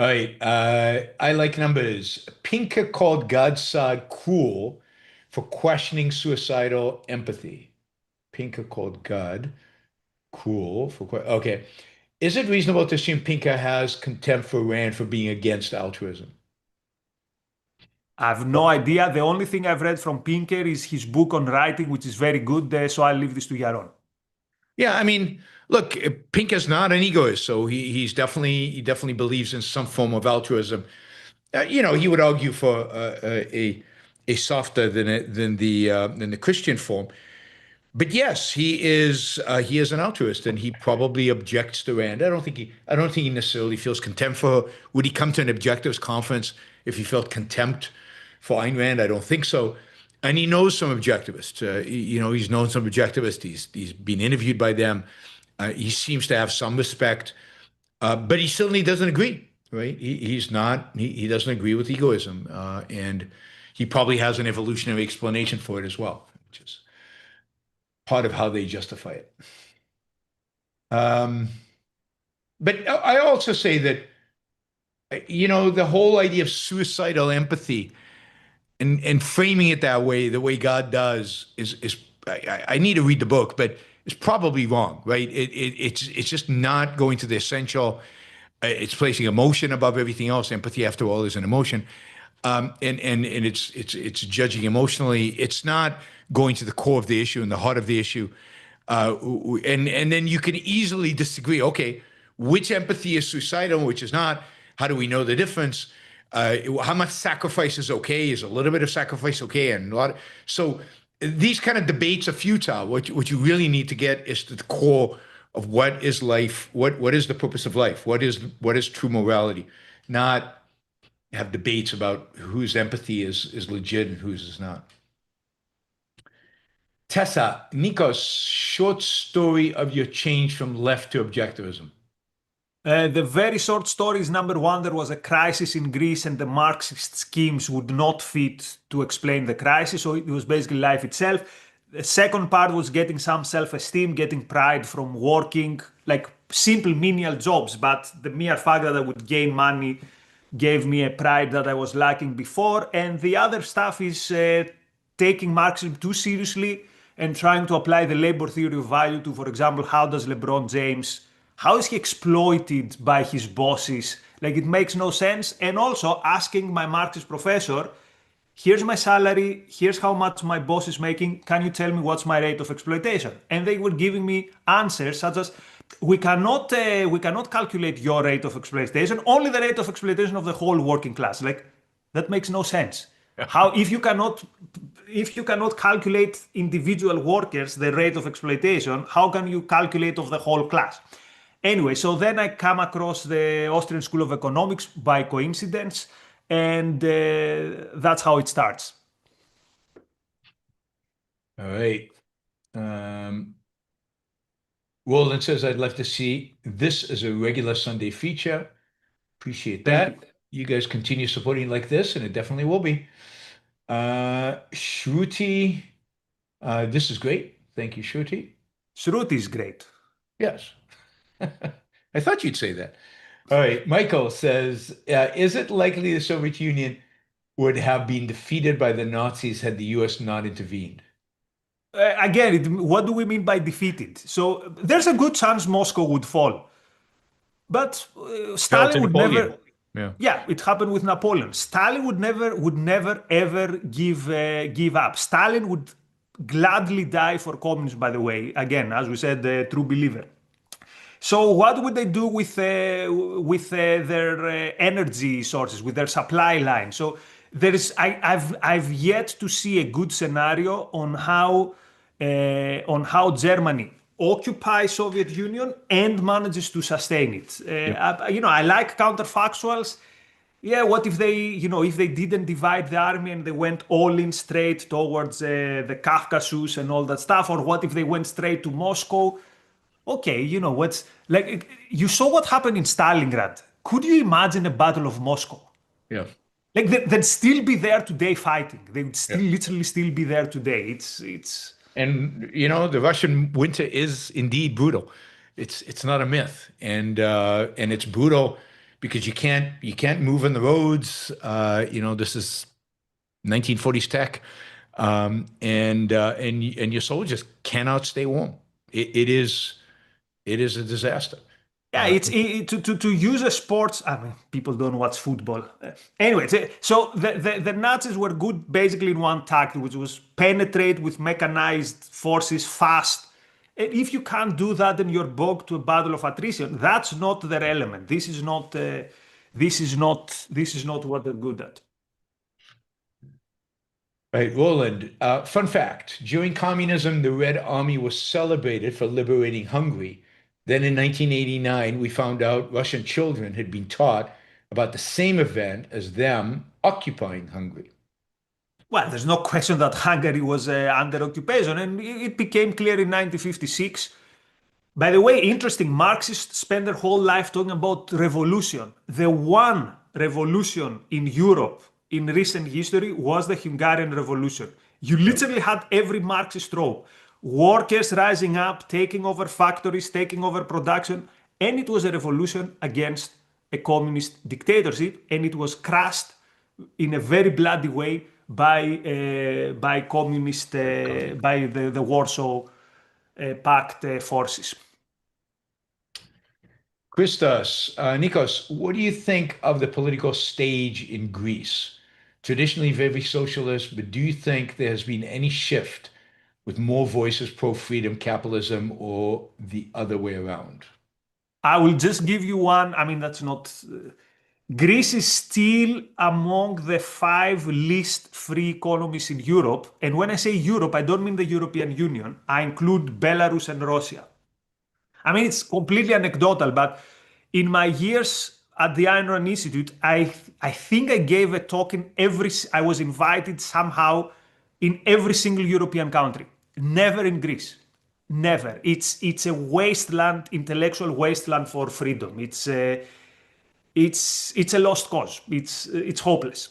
All right. I like numbers. Pinker called God's side cruel for questioning suicidal empathy. Pinker called God cruel for okay. Is it reasonable to assume Pinker has contempt for Rand for being against altruism? I have no idea. The only thing I've read from Pinker is his book on writing, which is very good. So I'll leave this to Yaron. Yeah, I mean, look, Pinker's not an egoist, so he definitely believes in some form of altruism. He would argue for a softer than the Christian form. But yes, he is an altruist, and he probably objects to Rand. I don't think he necessarily feels contempt for her. Would he come to an objectivist conference if he felt contempt for Ayn Rand? I don't think so. And he knows some objectivists. He's known some objectivists. He's been interviewed by them. He seems to have some respect, but he certainly doesn't agree. Right? He doesn't agree with egoism, and he probably has an evolutionary explanation for it as well, which is part of how they justify it. But I also say that, the whole idea of suicidal empathy and framing it that way, the way God does, is I need to read the book, but it's probably wrong, right? It's just not going to the essential. It's placing emotion above everything else. Empathy, after all, is an emotion, and it's judging emotionally. It's not going to the core of the issue and the heart of the issue, and then you can easily disagree. Okay, which empathy is suicidal, which is not? How do we know the difference? How much sacrifice is okay? Is a little bit of sacrifice okay? And a lot. So these kind of debates are futile. What you really need to get is to the core of what is life. What is the purpose of life? What is true morality? Not have debates about whose empathy is legit and whose is not. Tessa, Nikos, short story of your change from left to objectivism. The very short story is number one, there was a crisis in Greece and the Marxist schemes would not fit to explain the crisis. So it was basically life itself. The second part was getting some self-esteem, getting pride from working, like simple menial jobs. But the mere fact that I would gain money gave me a pride that I was lacking before. And the other stuff is taking Marxism too seriously and trying to apply the labor theory of value to, for example, how does LeBron James, how is he exploited by his bosses? Like it makes no sense. And also asking my Marxist professor, here's my salary, here's how much my boss is making, can you tell me what's my rate of exploitation? And they were giving me answers such as, we cannot calculate your rate of exploitation, only the rate of exploitation of the whole working class. Like, that makes no sense. How, if you cannot calculate individual workers, the rate of exploitation, how can you calculate of the whole class? Anyway, so then I come across the Austrian School of Economics by coincidence, and that's how it starts. All right. Roland says, I'd love to see this as a regular Sunday feature. Appreciate that. You guys continue supporting like this, and it definitely will be. Shruti, this is great. Thank you, Shruti. Shruti is great. Yes. I thought you'd say that. All right. Michael says, is it likely the Soviet Union would have been defeated by the Nazis had the US not intervened? Again, what do we mean by defeated? So there's a good chance Moscow would fall. But Stalin would never... Yeah, it happened with Napoleon. Stalin would never ever give up. Stalin would gladly die for communism, by the way. Again, as we said, the true believer. So what would they do with their energy sources, with their supply line? So I've yet to see a good scenario on how Germany occupies Soviet Union and manages to sustain it. I like counterfactuals. Yeah, what if they didn't divide the army and they went all in straight towards the Caucasus and all that stuff, or what if they went straight to Moscow? Okay, what's like you saw what happened in Stalingrad. Could you imagine a battle of Moscow? Yeah. Like they'd still be there today fighting. They would still literally still be there today. It's And the Russian winter is indeed brutal. It's not a myth, and it's brutal because you can't move on the roads. This is 1940s tech, and your soldiers cannot stay warm. It is a disaster. Yeah, to use a sports. I mean, people don't watch football. Anyway, so the Nazis were good basically in one tactic, which was penetrate with mechanized forces fast. And if you can't do that, then you're bogged to a battle of attrition. That's not their element. This is not what they're good at. Right, Roland. Fun fact: during communism, the Red Army was celebrated for liberating Hungary. Then in 1989, we found out Russian children had been taught about the same event as them occupying Hungary. Well, there's no question that Hungary was under occupation, and it became clear in 1956. By the way, interesting, Marxists spend their whole life talking about revolution. The one revolution in Europe in recent history was the Hungarian Revolution. You literally had every Marxist trope. Workers rising up, taking over factories, taking over production, and it was a revolution against a communist dictatorship, and it was crushed in a very bloody way by the Warsaw Pact forces. Christos, Nikos, what do you think of the political stage in Greece? Traditionally very socialist, but do you think there has been any shift with more voices pro-freedom capitalism or the other way around? I will just give you one. I mean, that's not... Greece is still among the 5 least free economies in Europe. And when I say Europe, I don't mean the European Union. I include Belarus and Russia. I mean, it's completely anecdotal, but in my years at the Ayn Rand Institute, I think I gave a talk I was invited somehow in every single European country. Never in Greece. Never. It's a wasteland, intellectual wasteland for freedom. It's a lost cause. It's hopeless.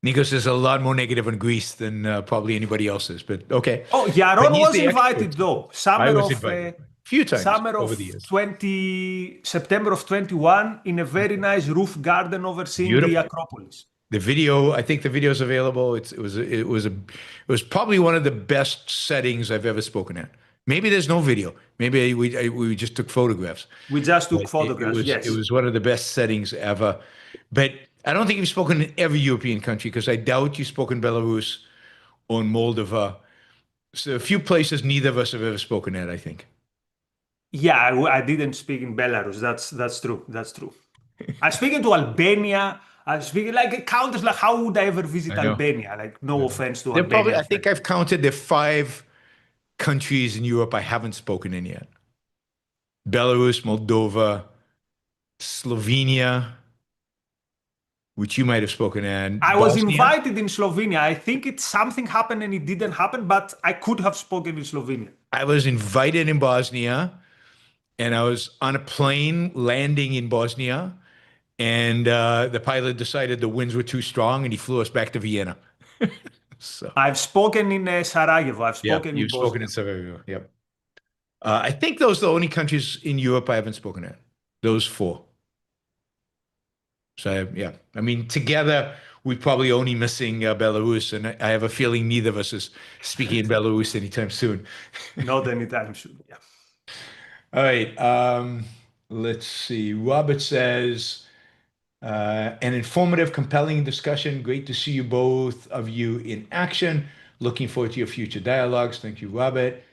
Nikos is a lot more negative on Greece than probably anybody else is, but okay. Oh, But Yaron he's was the invited expert. though. I was invited a few times Summer over of the years. September of 21 in a very nice roof garden overseeing the Beautiful. Acropolis. The video, I think the video is available. It was probably one of the best settings I've ever spoken at. Maybe there's no video. Maybe we just took photographs. We just took But photographs, yes. It was one of the best settings ever. But I don't think you've spoken in every European country because I doubt you spoke in Belarus or in Moldova. So a few places neither of us have ever spoken at, I think. Yeah, I didn't speak in Belarus. That's true. That's true. I speak into Albania. I speak like countries like how would I ever visit I know. Albania? Like no offense to There probably, Albania. I think I've counted the 5 countries in Europe I haven't spoken in yet. Belarus, Moldova, Slovenia, which you might have spoken in. I was Bosnia. invited in Slovenia. I think something happened and it didn't happen, but I could have spoken in Slovenia. I was invited in Bosnia, and I was on a plane landing in Bosnia, and the pilot decided the winds were too strong, and he flew us back to Vienna. So I've spoken in Sarajevo. I've yeah, spoken in you've Bosnia. spoken in Sarajevo. Yep. I think those are the only countries in Europe I haven't spoken in. Those 4. So yeah, I mean, together we're probably only missing Belarus, and I have a feeling neither of us is speaking in Belarus anytime soon. Not anytime soon. Yeah. All right. Let's see. Robert says, an informative, compelling discussion. Great to see you both of you in action. Looking forward to your future dialogues. Thank you, Robert.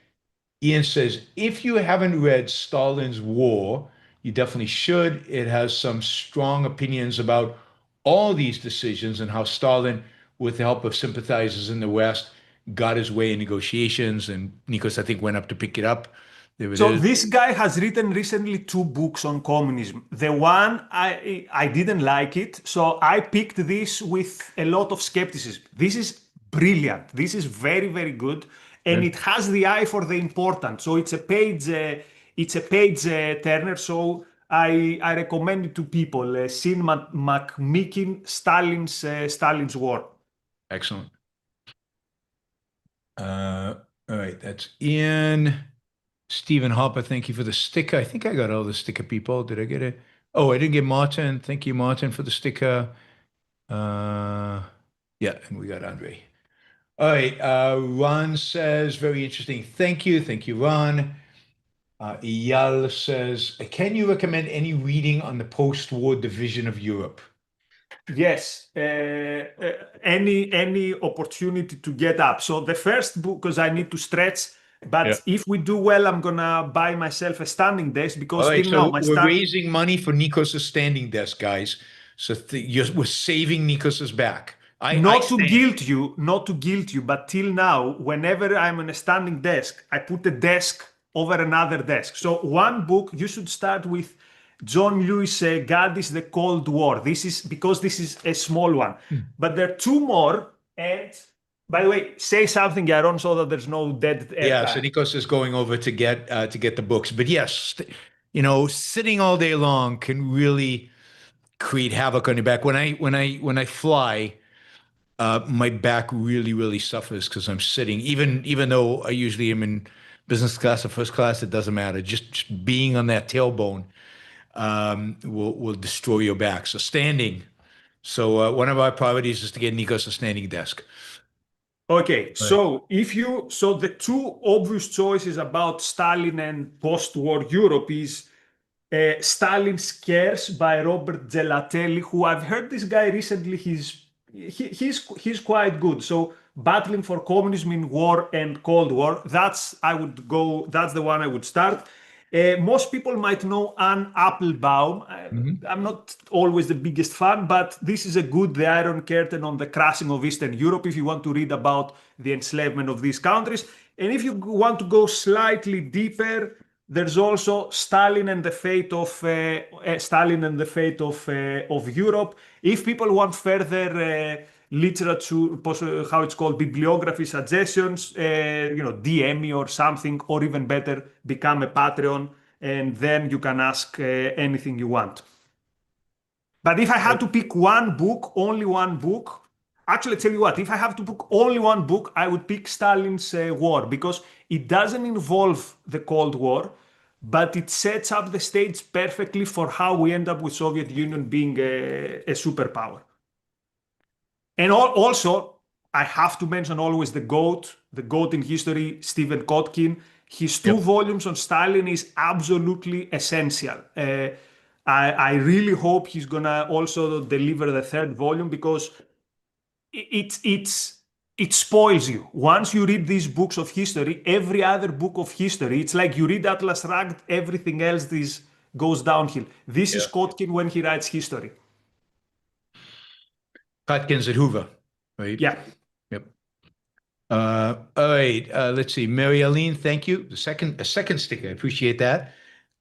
Ian says, if you haven't read Stalin's War, you definitely should. It has some strong opinions about all these decisions and how Stalin, with the help of sympathizers in the West, got his way in negotiations. And Nikos, I think, went up to pick it up. There it So is. this guy has written recently 2 books on communism. The one I didn't like it, so I picked this with a lot of skepticism. This is brilliant. This is very, very good, and it has the eye for the important. So it's a page turner. So I recommend it to people. Sean McMeekin, Stalin's War. Excellent. All right, that's Ian. Stephen Hopper, thank you for the sticker. I think I got all the sticker people. Did I get it? Oh, I didn't get Martin. Thank you, Martin, for the sticker. Yeah, and we got Andre. All right, Ron says, very interesting. Thank you. Thank you, Ron. Eyal says, can you recommend any reading on the post-war division of Europe? Yes, any opportunity to get up. So the first book, because I need to stretch, but if we do well, I'm gonna buy myself a standing desk because All right, till so now my we're raising money for Nikos' standing desk, guys. So we're saving Nikos's back. not to guilt you, but till now, whenever I'm on a standing desk, I put a desk over another desk. So one book, you should start with John Lewis Gaddis, The Cold War. This is because this is a small one, but there are 2 more. And by the way, say something, Yaron, so that there's no dead air. Yeah, so Nikos is going over to get the books. But yes, sitting all day long can really create havoc on your back. When I fly, my back really suffers because I'm sitting. Even though I usually am in business class or first class, it doesn't matter. Just being on that tailbone will destroy your back. So standing. So one of our priorities is to get Nikos a standing desk. Okay, so so the 2 obvious choices about Stalin and post-war Europe is Stalin Scares by Robert Gelatelli, who I've heard this guy recently. He's quite good. So Battling for Communism in War and Cold War. That's the one I would start. Most people might know Anne Applebaum. I'm not always the biggest fan, but this is The Iron Curtain on the Crashing of Eastern Europe, if you want to read about the enslavement of these countries. And if you want to go slightly deeper, there's also Stalin and the Fate of Europe. If people want further literature, how it's called, bibliography suggestions, DM me or something, or even better, become a Patreon, and then you can ask anything you want. But if I had to pick one book, only one book, actually, tell you what, if I have to pick only one book, I would pick Stalin's War, because it doesn't involve the Cold War, but it sets up the stage perfectly for how we end up with Soviet Union being a superpower. And also, I have to mention always the GOAT in history, Stephen Kotkin. His two volumes on Stalin is absolutely essential. I really hope he's gonna also deliver the third volume, because it spoils you. Once you read these books of history, every other book of history, it's like you read Atlas Shrugged, everything else goes downhill. This is Kotkin when he writes history. Kotkin's at Hoover, right? Yeah. Yep. All right. Let's see. Mary Aline, thank you. A second sticker. I appreciate that.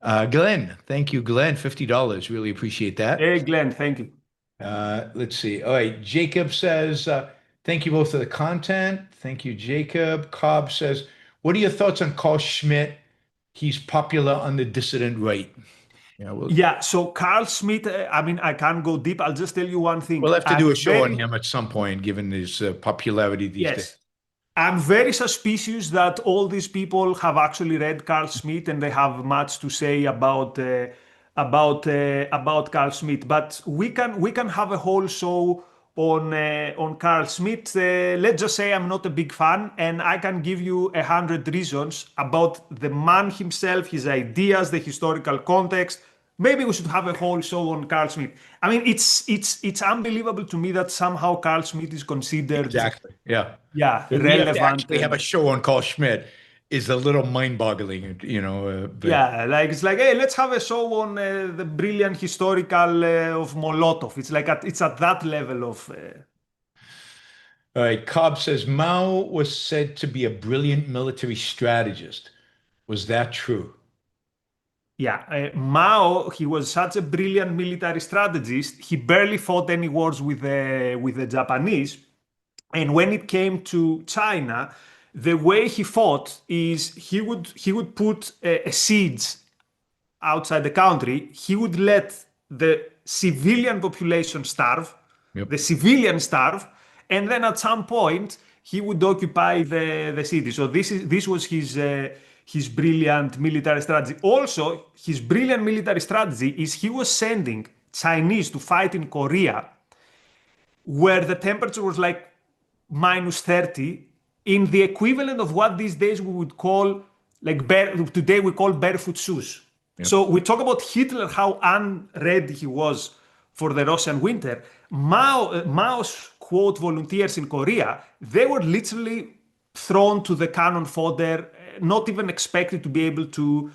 Glenn, thank you, Glenn. $50. Really appreciate that. Hey, Glenn, thank you. Let's see. All right. Jacob says, thank you both for the content. Thank you, Jacob. Cobb says, what are your thoughts on Carl Schmitt? He's popular on the dissident right. So Carl Schmitt, I can't go deep. I'll just tell you one thing. We'll have to do a show on him at some point, given his popularity these days. I'm very suspicious that all these people have actually read Carl Schmitt and they have much to say about Carl Schmitt. But we can have a whole show on Carl Schmitt. Let's just say I'm not a big fan, and I can give you 100 reasons about the man himself, his ideas, the historical context. Maybe we should have a whole show on Carl Schmitt. I mean, it's unbelievable to me that somehow Carl Schmitt is considered relevant. Actually have a show on Carl Schmitt is a little mind-boggling, it's like, hey, let's have a show on the brilliant historical of Molotov. It's like it's at that level of. All right, Cobb says Mao was said to be a brilliant military strategist. Was that true? Yeah, Mao, he was such a brilliant military strategist. He barely fought any wars with the Japanese. And when it came to China, the way he fought is he would put a siege outside the country. He would let the civilian population starve, the civilians starve, and then at some point he would occupy the city. So this was his brilliant military strategy. Also, his brilliant military strategy is he was sending Chinese to fight in Korea, where the temperature was like -30, in the equivalent of what these days we would call, today we call barefoot shoes. So we talk about Hitler, how unready he was for the Russian winter. Mao's, quote, volunteers in Korea, they were literally thrown to the cannon fodder, not even expected to be able to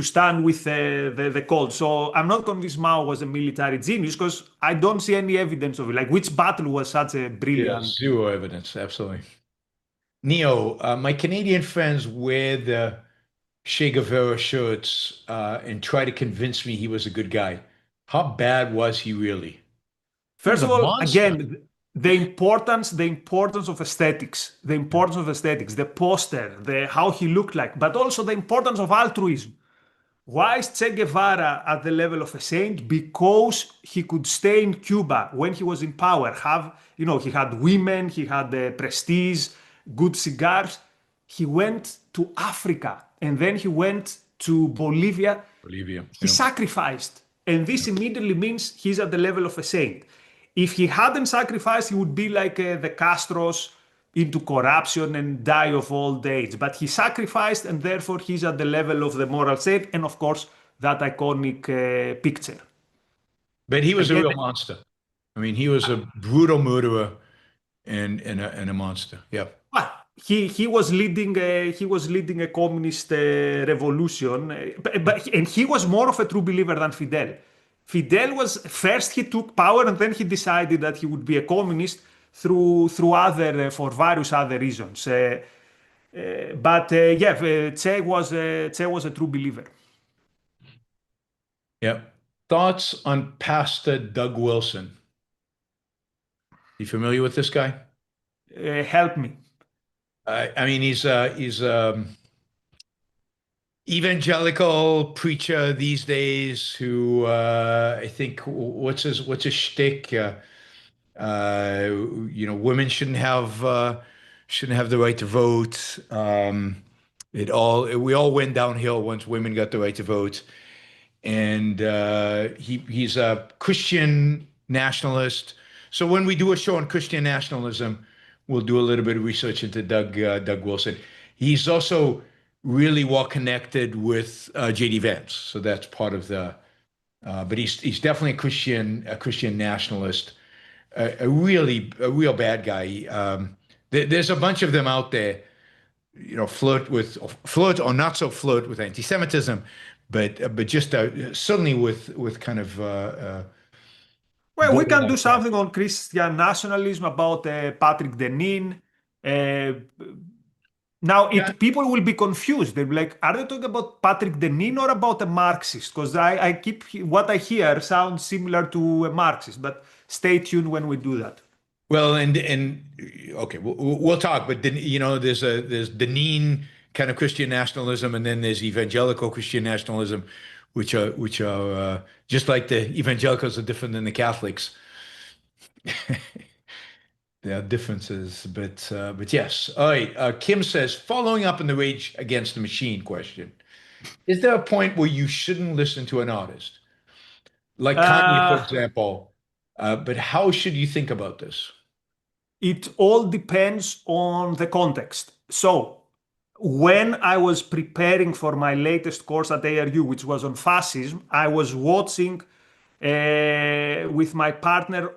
stand with the cold. So I'm not convinced Mao was a military genius, because I don't see any evidence of it. Like, which battle was such a brilliant? Zero evidence, absolutely. Neo, my Canadian friends wear the Che Guevara shirts and try to convince me he was a good guy. How bad was he really? First of all, again, the importance of aesthetics, the poster, how he looked like, but also the importance of altruism. Why is Che Guevara at the level of a saint? Because he could stay in Cuba when he was in power. He had women, he had prestige, good cigars. He went to Africa and then he went to Bolivia. He sacrificed. And this immediately means he's at the level of a saint. If he hadn't sacrificed, he would be like the Castros, into corruption and die of old age. But he sacrificed, and therefore he's at the level of the moral saint, and of course, that iconic picture. But he was a real monster. I mean, he was a brutal murderer and a monster. Yeah. Well, he was leading a communist revolution, and he was more of a true believer than Fidel. Fidel was first, he took power and then he decided that he would be a communist for various other reasons. Che was a true believer. Yeah. Thoughts on Pastor Doug Wilson? You familiar with this guy? Help me. I mean, he's evangelical preacher these days who I think what's his shtick? Women shouldn't have the right to vote. We all went downhill once women got the right to vote, and he's a Christian nationalist. So when we do a show on Christian nationalism, we'll do a little bit of research into Doug Wilson. He's also really well connected with J.D. Vance, so that's part of the. But he's definitely a Christian nationalist, a real bad guy. There's a bunch of them out there, flirt or not so flirt with anti-Semitism, but just certainly with kind of. Well, we can borderline do something on Christian nationalism about Patrick Deneen. Now, people will be confused. They'll be like, are they talking about Patrick Deneen or about a Marxist? Because what I hear sounds similar to a Marxist, but stay tuned when we do that. Well, and okay, we'll talk. But there's Deneen kind of Christian nationalism, and then there's evangelical Christian nationalism, which are just like the evangelicals are different than the Catholics. There are differences, but yes. All right. Kim says, following up on the Rage Against the Machine question, is there a point where you shouldn't listen to an artist, like Kanye, for example? But how should you think about this? It all depends on the context. So, when I was preparing for my latest course at ARU, which was on fascism, I was watching with my partner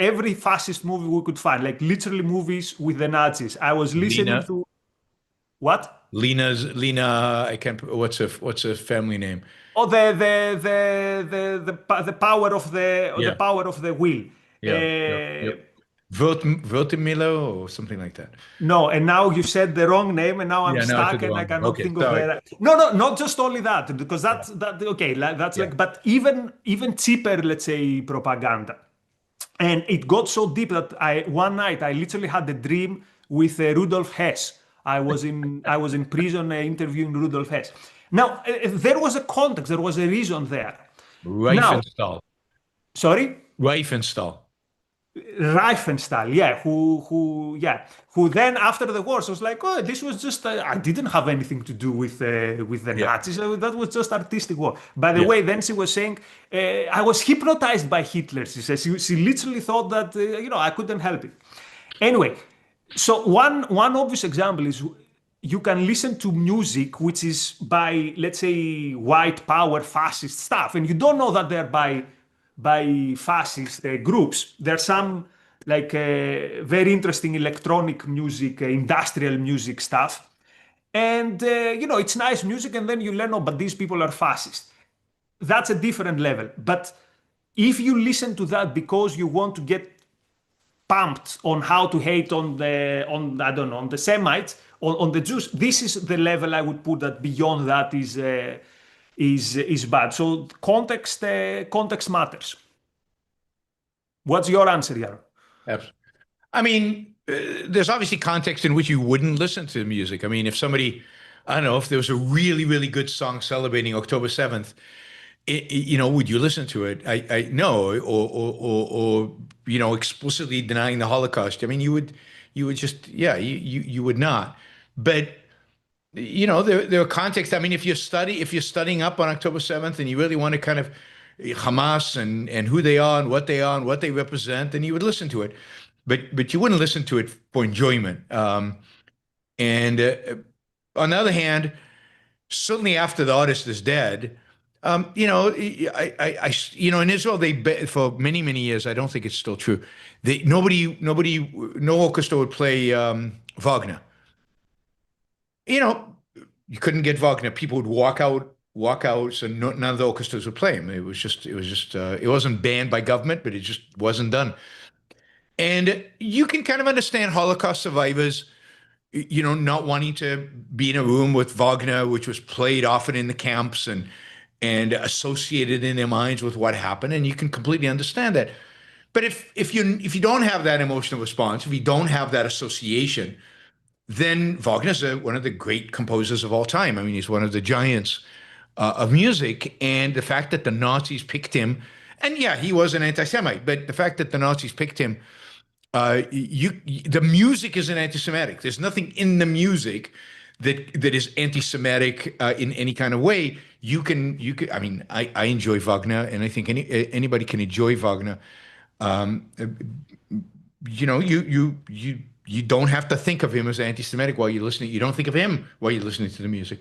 every fascist movie we could find, like literally movies with the Nazis. I was listening to what? Lena. I can't. What's her family name? Oh, the power of the power of the will. Yeah. Vertimiller or something like that. No, and now you said the wrong name, and now I'm stuck, and I cannot think of the. No, not just only that, because that's okay. That's like, but even cheaper, let's say, propaganda, and it got so deep that one night I literally had a dream with Rudolf Hess. I was in prison interviewing Rudolf Hess. Now there was a context, there was a reason there. Riefenstahl. Sorry. Riefenstahl, yeah, who then after the war was like, oh, this was just I didn't have anything to do with the Nazis. That was just artistic work. By the way, then she was saying, I was hypnotized by Hitler. She says she literally thought that I couldn't help it. Anyway, so one obvious example is you can listen to music which is by, let's say, white power fascist stuff, and you don't know that they're by fascist groups. There's some very interesting electronic music, industrial music stuff. And, it's nice music, and then you learn, oh, but these people are fascist. That's a different level. But if you listen to that because you want to get pumped on how to hate on the Semites, on the Jews, this is the level I would put that beyond that is bad. So context matters. What's your answer, Yaron? Absolutely. I mean, there's obviously context in which you wouldn't listen to music. I mean, if somebody, I don't know, if there was a really, really good song celebrating October 7th, would you listen to it? I no, or explicitly denying the Holocaust. I mean, you would just, you would not. But there are contexts. I mean, if you're studying up on October 7th and you really want to kind of Hamas and who they are and what they represent, then you would listen to it. But you wouldn't listen to it for enjoyment. And on the other hand, certainly after the artist is dead, in Israel, for many, many years, I don't think it's still true. No orchestra would play Wagner. You couldn't get Wagner. People would walk out, so none of the orchestras would play him. It wasn't banned by government, but it just wasn't done. And you can kind of understand Holocaust survivors, not wanting to be in a room with Wagner, which was played often in the camps and associated in their minds with what happened. And you can completely understand that. But if you don't have that emotional response, if you don't have that association, then Wagner's one of the great composers of all time. I mean, he's one of the giants of music. And the fact that the Nazis picked him, and yeah, he was an anti-Semite, but the fact that the Nazis picked him, the music isn't anti-Semitic. There's nothing in the music that is anti-Semitic in any kind of way. You can. I mean, I enjoy Wagner, and I think anybody can enjoy Wagner. You know, you don't have to think of him as anti-Semitic while you're listening. You don't think of him while you're listening to the music.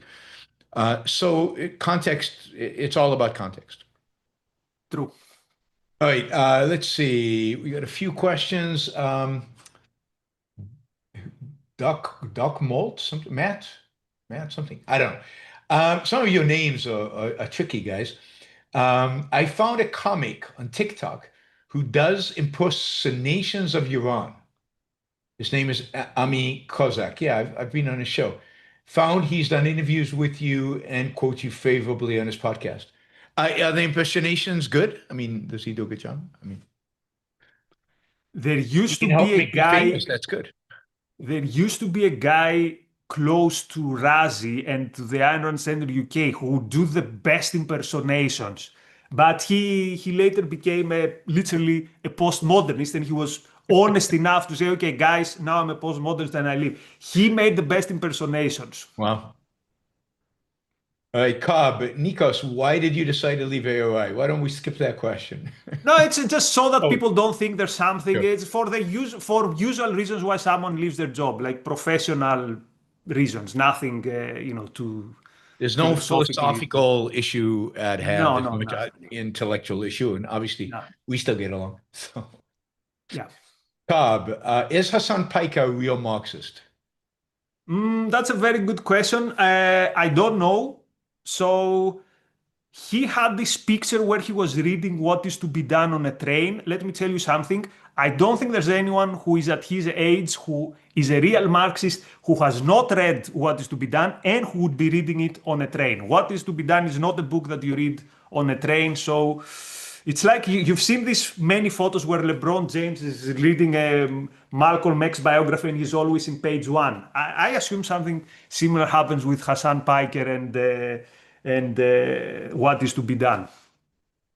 So context, it's all about context. True. All right, let's see. We got a few questions. Doc Molt, something, Matt, something. I don't know. Some of your names are tricky, guys. I found a comic on TikTok who does impersonations of Yaron. His name is Ami Kozak. Yeah, I've been on his show. Found he's done interviews with you and quotes you favorably on his podcast. Are the impersonations good? I mean, does he do a good job? I mean, There used to you can help be a make me guy. famous. That's good. There used to be a guy close to Razi and to the Iron Center UK who would do the best impersonations. But he later became literally a postmodernist, and he was honest enough to say, okay, guys, now I'm a postmodernist and I leave. He made the best impersonations. Wow. All right, Cobb, Nikos, why did you decide to leave AOI? Why don't we skip that question? No, it's just so that Oh. people don't think there's something. Sure. It's for usual reasons why someone leaves their job, like professional reasons, nothing, to There's no philosophically. philosophical issue at hand. No, There's no, no nothing. intellectual issue, and obviously No. we still get along. So, Yeah. Cobb, is Hassan Piker a real Marxist? That's a very good question. I don't know. So he had this picture where he was reading what is to be done on a train. Let me tell you something. I don't think there's anyone who is at his age who is a real Marxist who has not read what is to be done and who would be reading it on a train. What is to be done is not a book that you read on a train. So it's like you've seen these many photos where LeBron James is reading a Malcolm X biography and he's always in page one. I assume something similar happens with Hassan Piker and what is to be done.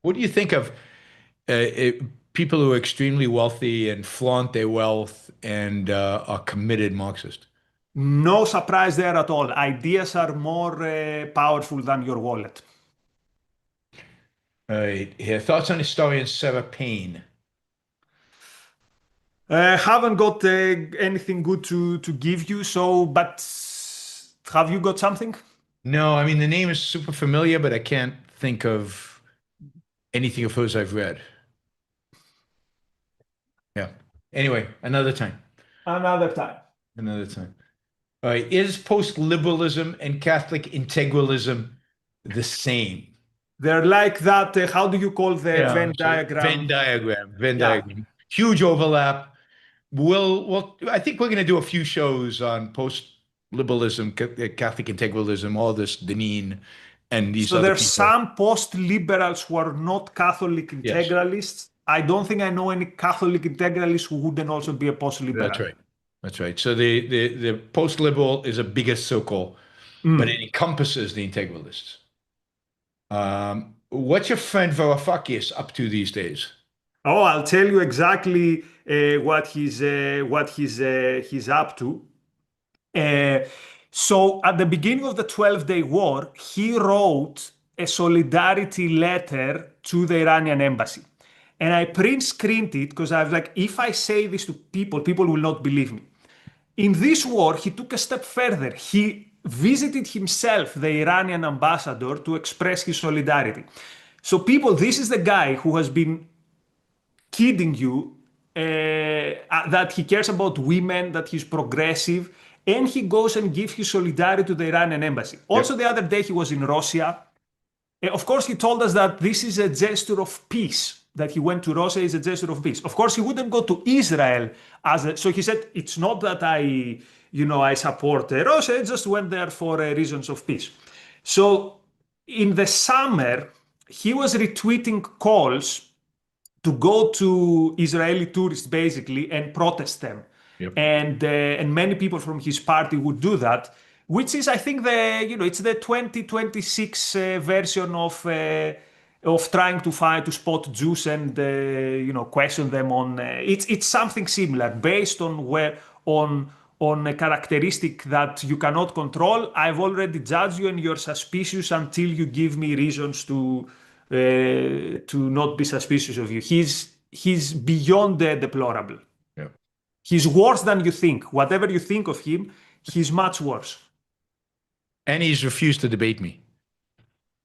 What do you think of people who are extremely wealthy and flaunt their wealth and are committed Marxist? No surprise there at all. Ideas are more powerful than your wallet. All right, here, thoughts on historian Sarah Payne? Haven't got anything good to give you, but have you got something? No, I mean, the name is super familiar, but I can't think of anything of hers I've read. Yeah. Anyway, another time. Another time. Another time. All right. Is post-liberalism and Catholic integralism the same? They're like that. How do you call the Yeah, Venn so diagram? Venn Yeah. diagram. Huge overlap. I think we're going to do a few shows on post-liberalism, Catholic integralism, all this Deneen and these So other there's people. some post-liberals who are not Catholic integralists. I don't think I know any Catholic integralists who wouldn't also be a post-liberal. That's right. That's right. So the post-liberal is a bigger circle, but it encompasses the integralists. What's your friend Varoufakis up to these days? Oh, I'll tell you exactly what he's up to. So at the beginning of the 12-day war, he wrote a solidarity letter to the Iranian embassy. And I print screened it because I was like, if I say this to people, people will not believe me. In this war, he took a step further. He visited himself, the Iranian ambassador, to express his solidarity. So people, this is the guy who has been kidding you that he cares about women, that he's progressive, and he goes and gives his solidarity to the Iranian embassy. Also, the other day he was in Russia. Of course, he told us that this is a gesture of peace, that he went to Russia is a gesture of peace. Of course, he wouldn't go to Israel so he said, it's not that I support Russia, I just went there for reasons of peace. So in the summer, he was retweeting calls to go to Israeli tourists basically and protest them. Yep. And many people from his party would do that, which is, I think, it's the 2026 version of trying to spot Jews and question them on. It's something similar based on on a characteristic that you cannot control. I've already judged you and you're suspicious until you give me reasons to not be suspicious of you. He's beyond the deplorable. Yeah. He's worse than you think. Whatever you think of him, he's much worse. And he's refused to debate me.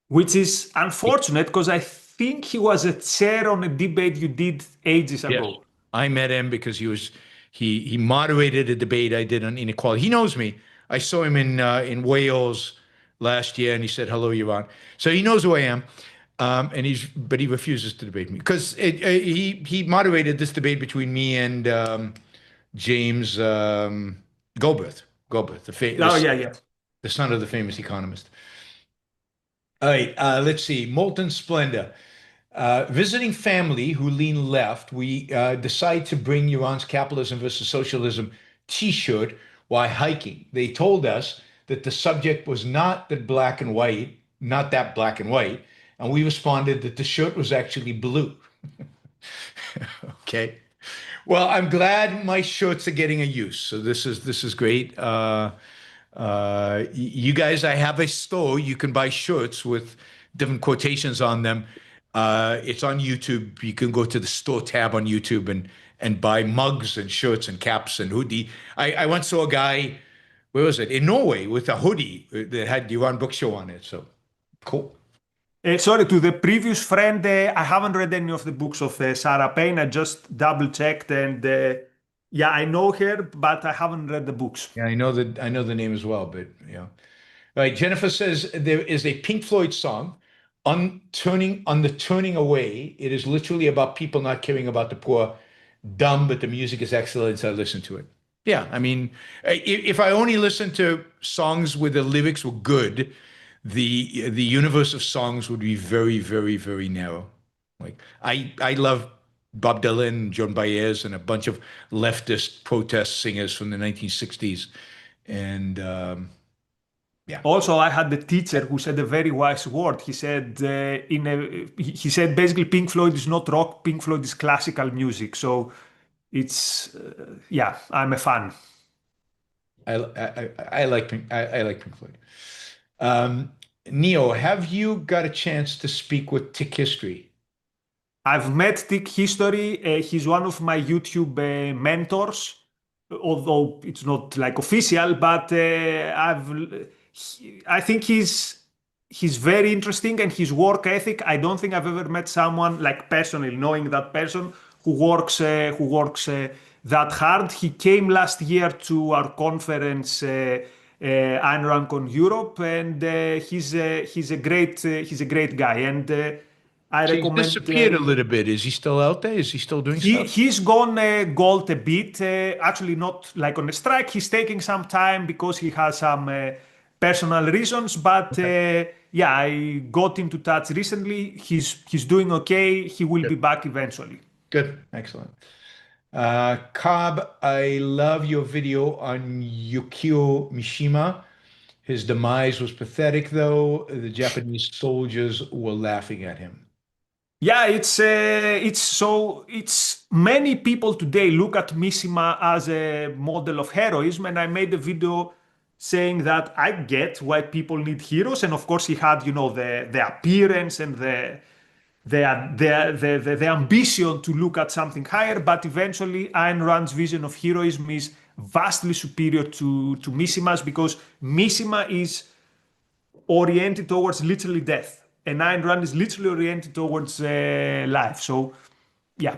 Which is unfortunate because I think he was a chair on a debate you did ages ago. Yes. I met him because he moderated a debate I did on inequality. He knows me. I saw him in Wales last year, and he said, "Hello, Yaron." So he knows who I am, but he refuses to debate me because he moderated this debate between me and James Goldberg, the son of the famous economist. All right, let's see. Molten Splendor. Visiting family who lean left, we decide to bring Yaron's Capitalism versus Socialism t-shirt while hiking. They told us that the subject was not that black and white, and we responded that the shirt was actually blue. Okay. Well, I'm glad my shirts are getting a use. So this is great. You guys, I have a store. You can buy shirts with different quotations on them. It's on YouTube. You can go to the store tab on YouTube and buy mugs and shirts and caps and hoodie. I once saw a guy, where was it? In Norway with a hoodie that had Yaron Book Show on it. So cool. Sorry, to the previous friend, I haven't read any of the books of Sarah Payne. I just double checked and yeah, I know her, but I haven't read the books. Yeah, I know the name as well, but yeah. All right, Jennifer says there is a Pink Floyd song on the turning away. It is literally about people not caring about the poor. Dumb, but the music is excellent, so I listen to it. Yeah, I mean, if I only listened to songs where the lyrics were good, the universe of songs would be very, very, very narrow. Like I love Bob Dylan, Joan Baez, and a bunch of leftist protest singers from the 1960s, and yeah. Also, I had the teacher who said a very wise word. He said he said basically Pink Floyd is not rock. Pink Floyd is classical music. So it's yeah, I'm a fan. I like Pink Floyd. Neo, have you got a chance to speak with Tick History? I've met Tick History. He's one of my YouTube mentors, although it's not like official. But I think he's very interesting, and his work ethic. I don't think I've ever met someone like personally knowing that person who works that hard. He came last year to our conference. Ayn Rand on Europe, and he's a great guy, and I recommend. He's disappeared a little bit. Is he still out there? Is he still doing stuff? He's gone gold a bit. Actually, not like on a strike. He's taking some time because he has some personal reasons. But yeah, I got him to touch recently. He's doing okay. He will be back eventually. Good, excellent. Cobb, I love your video on Yukio Mishima. His demise was pathetic, though. The Japanese soldiers were laughing at him. Yeah, it's many people today look at Mishima as a model of heroism, and I made a video saying that I get why people need heroes, and of course he had, the appearance and the ambition to look at something higher, but eventually Ayn Rand's vision of heroism is vastly superior to Mishima's, because Mishima is oriented towards literally death, and Ayn Rand is literally oriented towards life. So, yeah.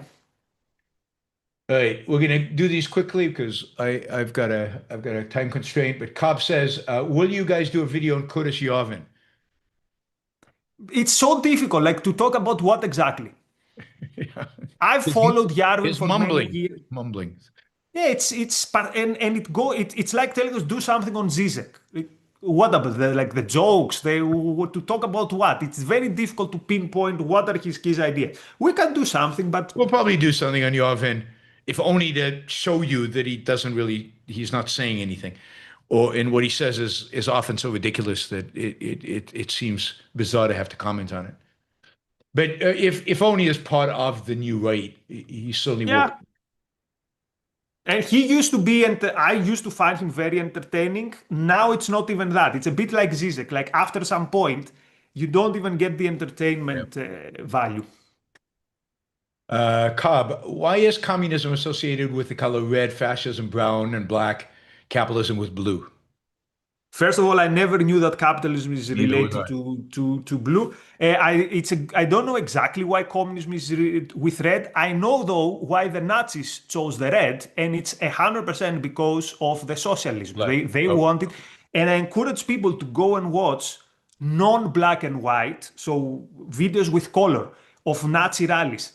All right, we're gonna do these quickly because I've got a time constraint. But Cobb says, "Will you guys do a video on Curtis Yarvin?" It's so difficult, like, to talk about what exactly. Yeah. I've followed Yarvin for mumbling, many years. mumbling. Yeah, it's like telling us do something on Zizek. what about the jokes? To talk about what? It's very difficult to pinpoint what are his ideas. We can do something, but We'll probably do something on your end, if only to show you that he's not saying anything, and what he says is often so ridiculous that it seems bizarre to have to comment on it. But if only as part of the new right, he certainly will. yeah. And he used to be, and I used to find him very entertaining. Now it's not even that. It's a bit like Zizek. Like after some point, you don't even get the entertainment value. Cobb, why is communism associated with the color red, fascism brown and black, capitalism with blue? First of all, I never knew that capitalism is Neither was related I. to blue. I don't know exactly why communism is with red. I know though why the Nazis chose the red, and it's 100% because of the socialism. They wanted, and I encourage people to go and watch non-black and white, so videos with color of Nazi rallies.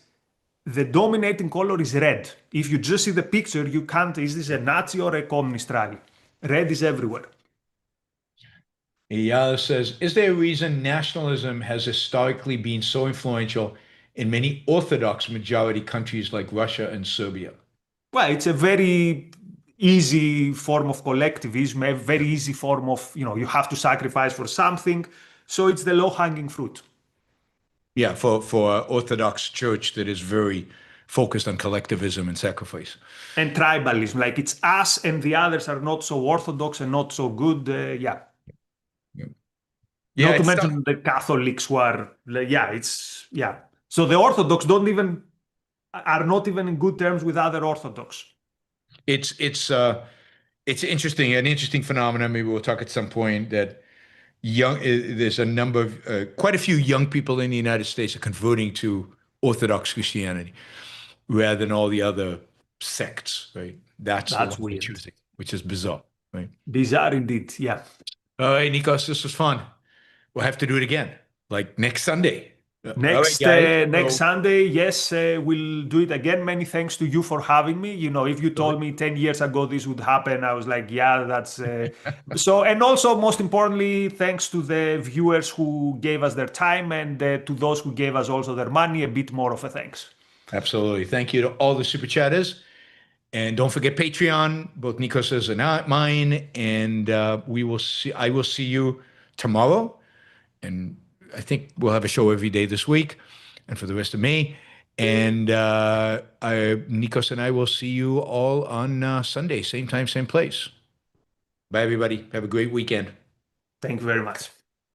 The dominating color is red. If you just see the picture, you can't, is this a Nazi or a communist rally? Red is everywhere. Yalta says, is there a reason nationalism has historically been so influential in many Orthodox majority countries like Russia and Serbia? Well, it's a very easy form of collectivism, a very easy form of, you have to sacrifice for something. So it's the low-hanging fruit. Yeah, for Orthodox church that is very focused on collectivism and sacrifice. And tribalism, like it's us and the others are not so Orthodox and not so good. Yeah. Yeah, Not to mention the Catholics who are, So the Orthodox are not even in good terms with other Orthodox. It's interesting, an interesting phenomenon. Maybe we'll talk at some point that there's a number of quite a few young people in the United States are converting to Orthodox Christianity rather than all the other sects, right? That's weird. choosing, which is bizarre, right? Bizarre indeed, yeah. All right, Nikos, this was fun. We'll have to do it again, like next Sunday. Next guys. Sunday, yes, we'll do it again. Many thanks to you for having me. If you told me 10 years ago this would happen, I was like, yeah, that's so. And also, most importantly, thanks to the viewers who gave us their time, and to those who gave us also their money, a bit more of a thanks. Absolutely. Thank you to all the super chatters. And don't forget Patreon, both Nikos's and mine. And I will see you tomorrow. And I think we'll have a show every day this week and for the rest of May. And Nikos and I will see you all on Sunday, same time, same place. Bye, everybody. Have a great weekend. Thank you very much.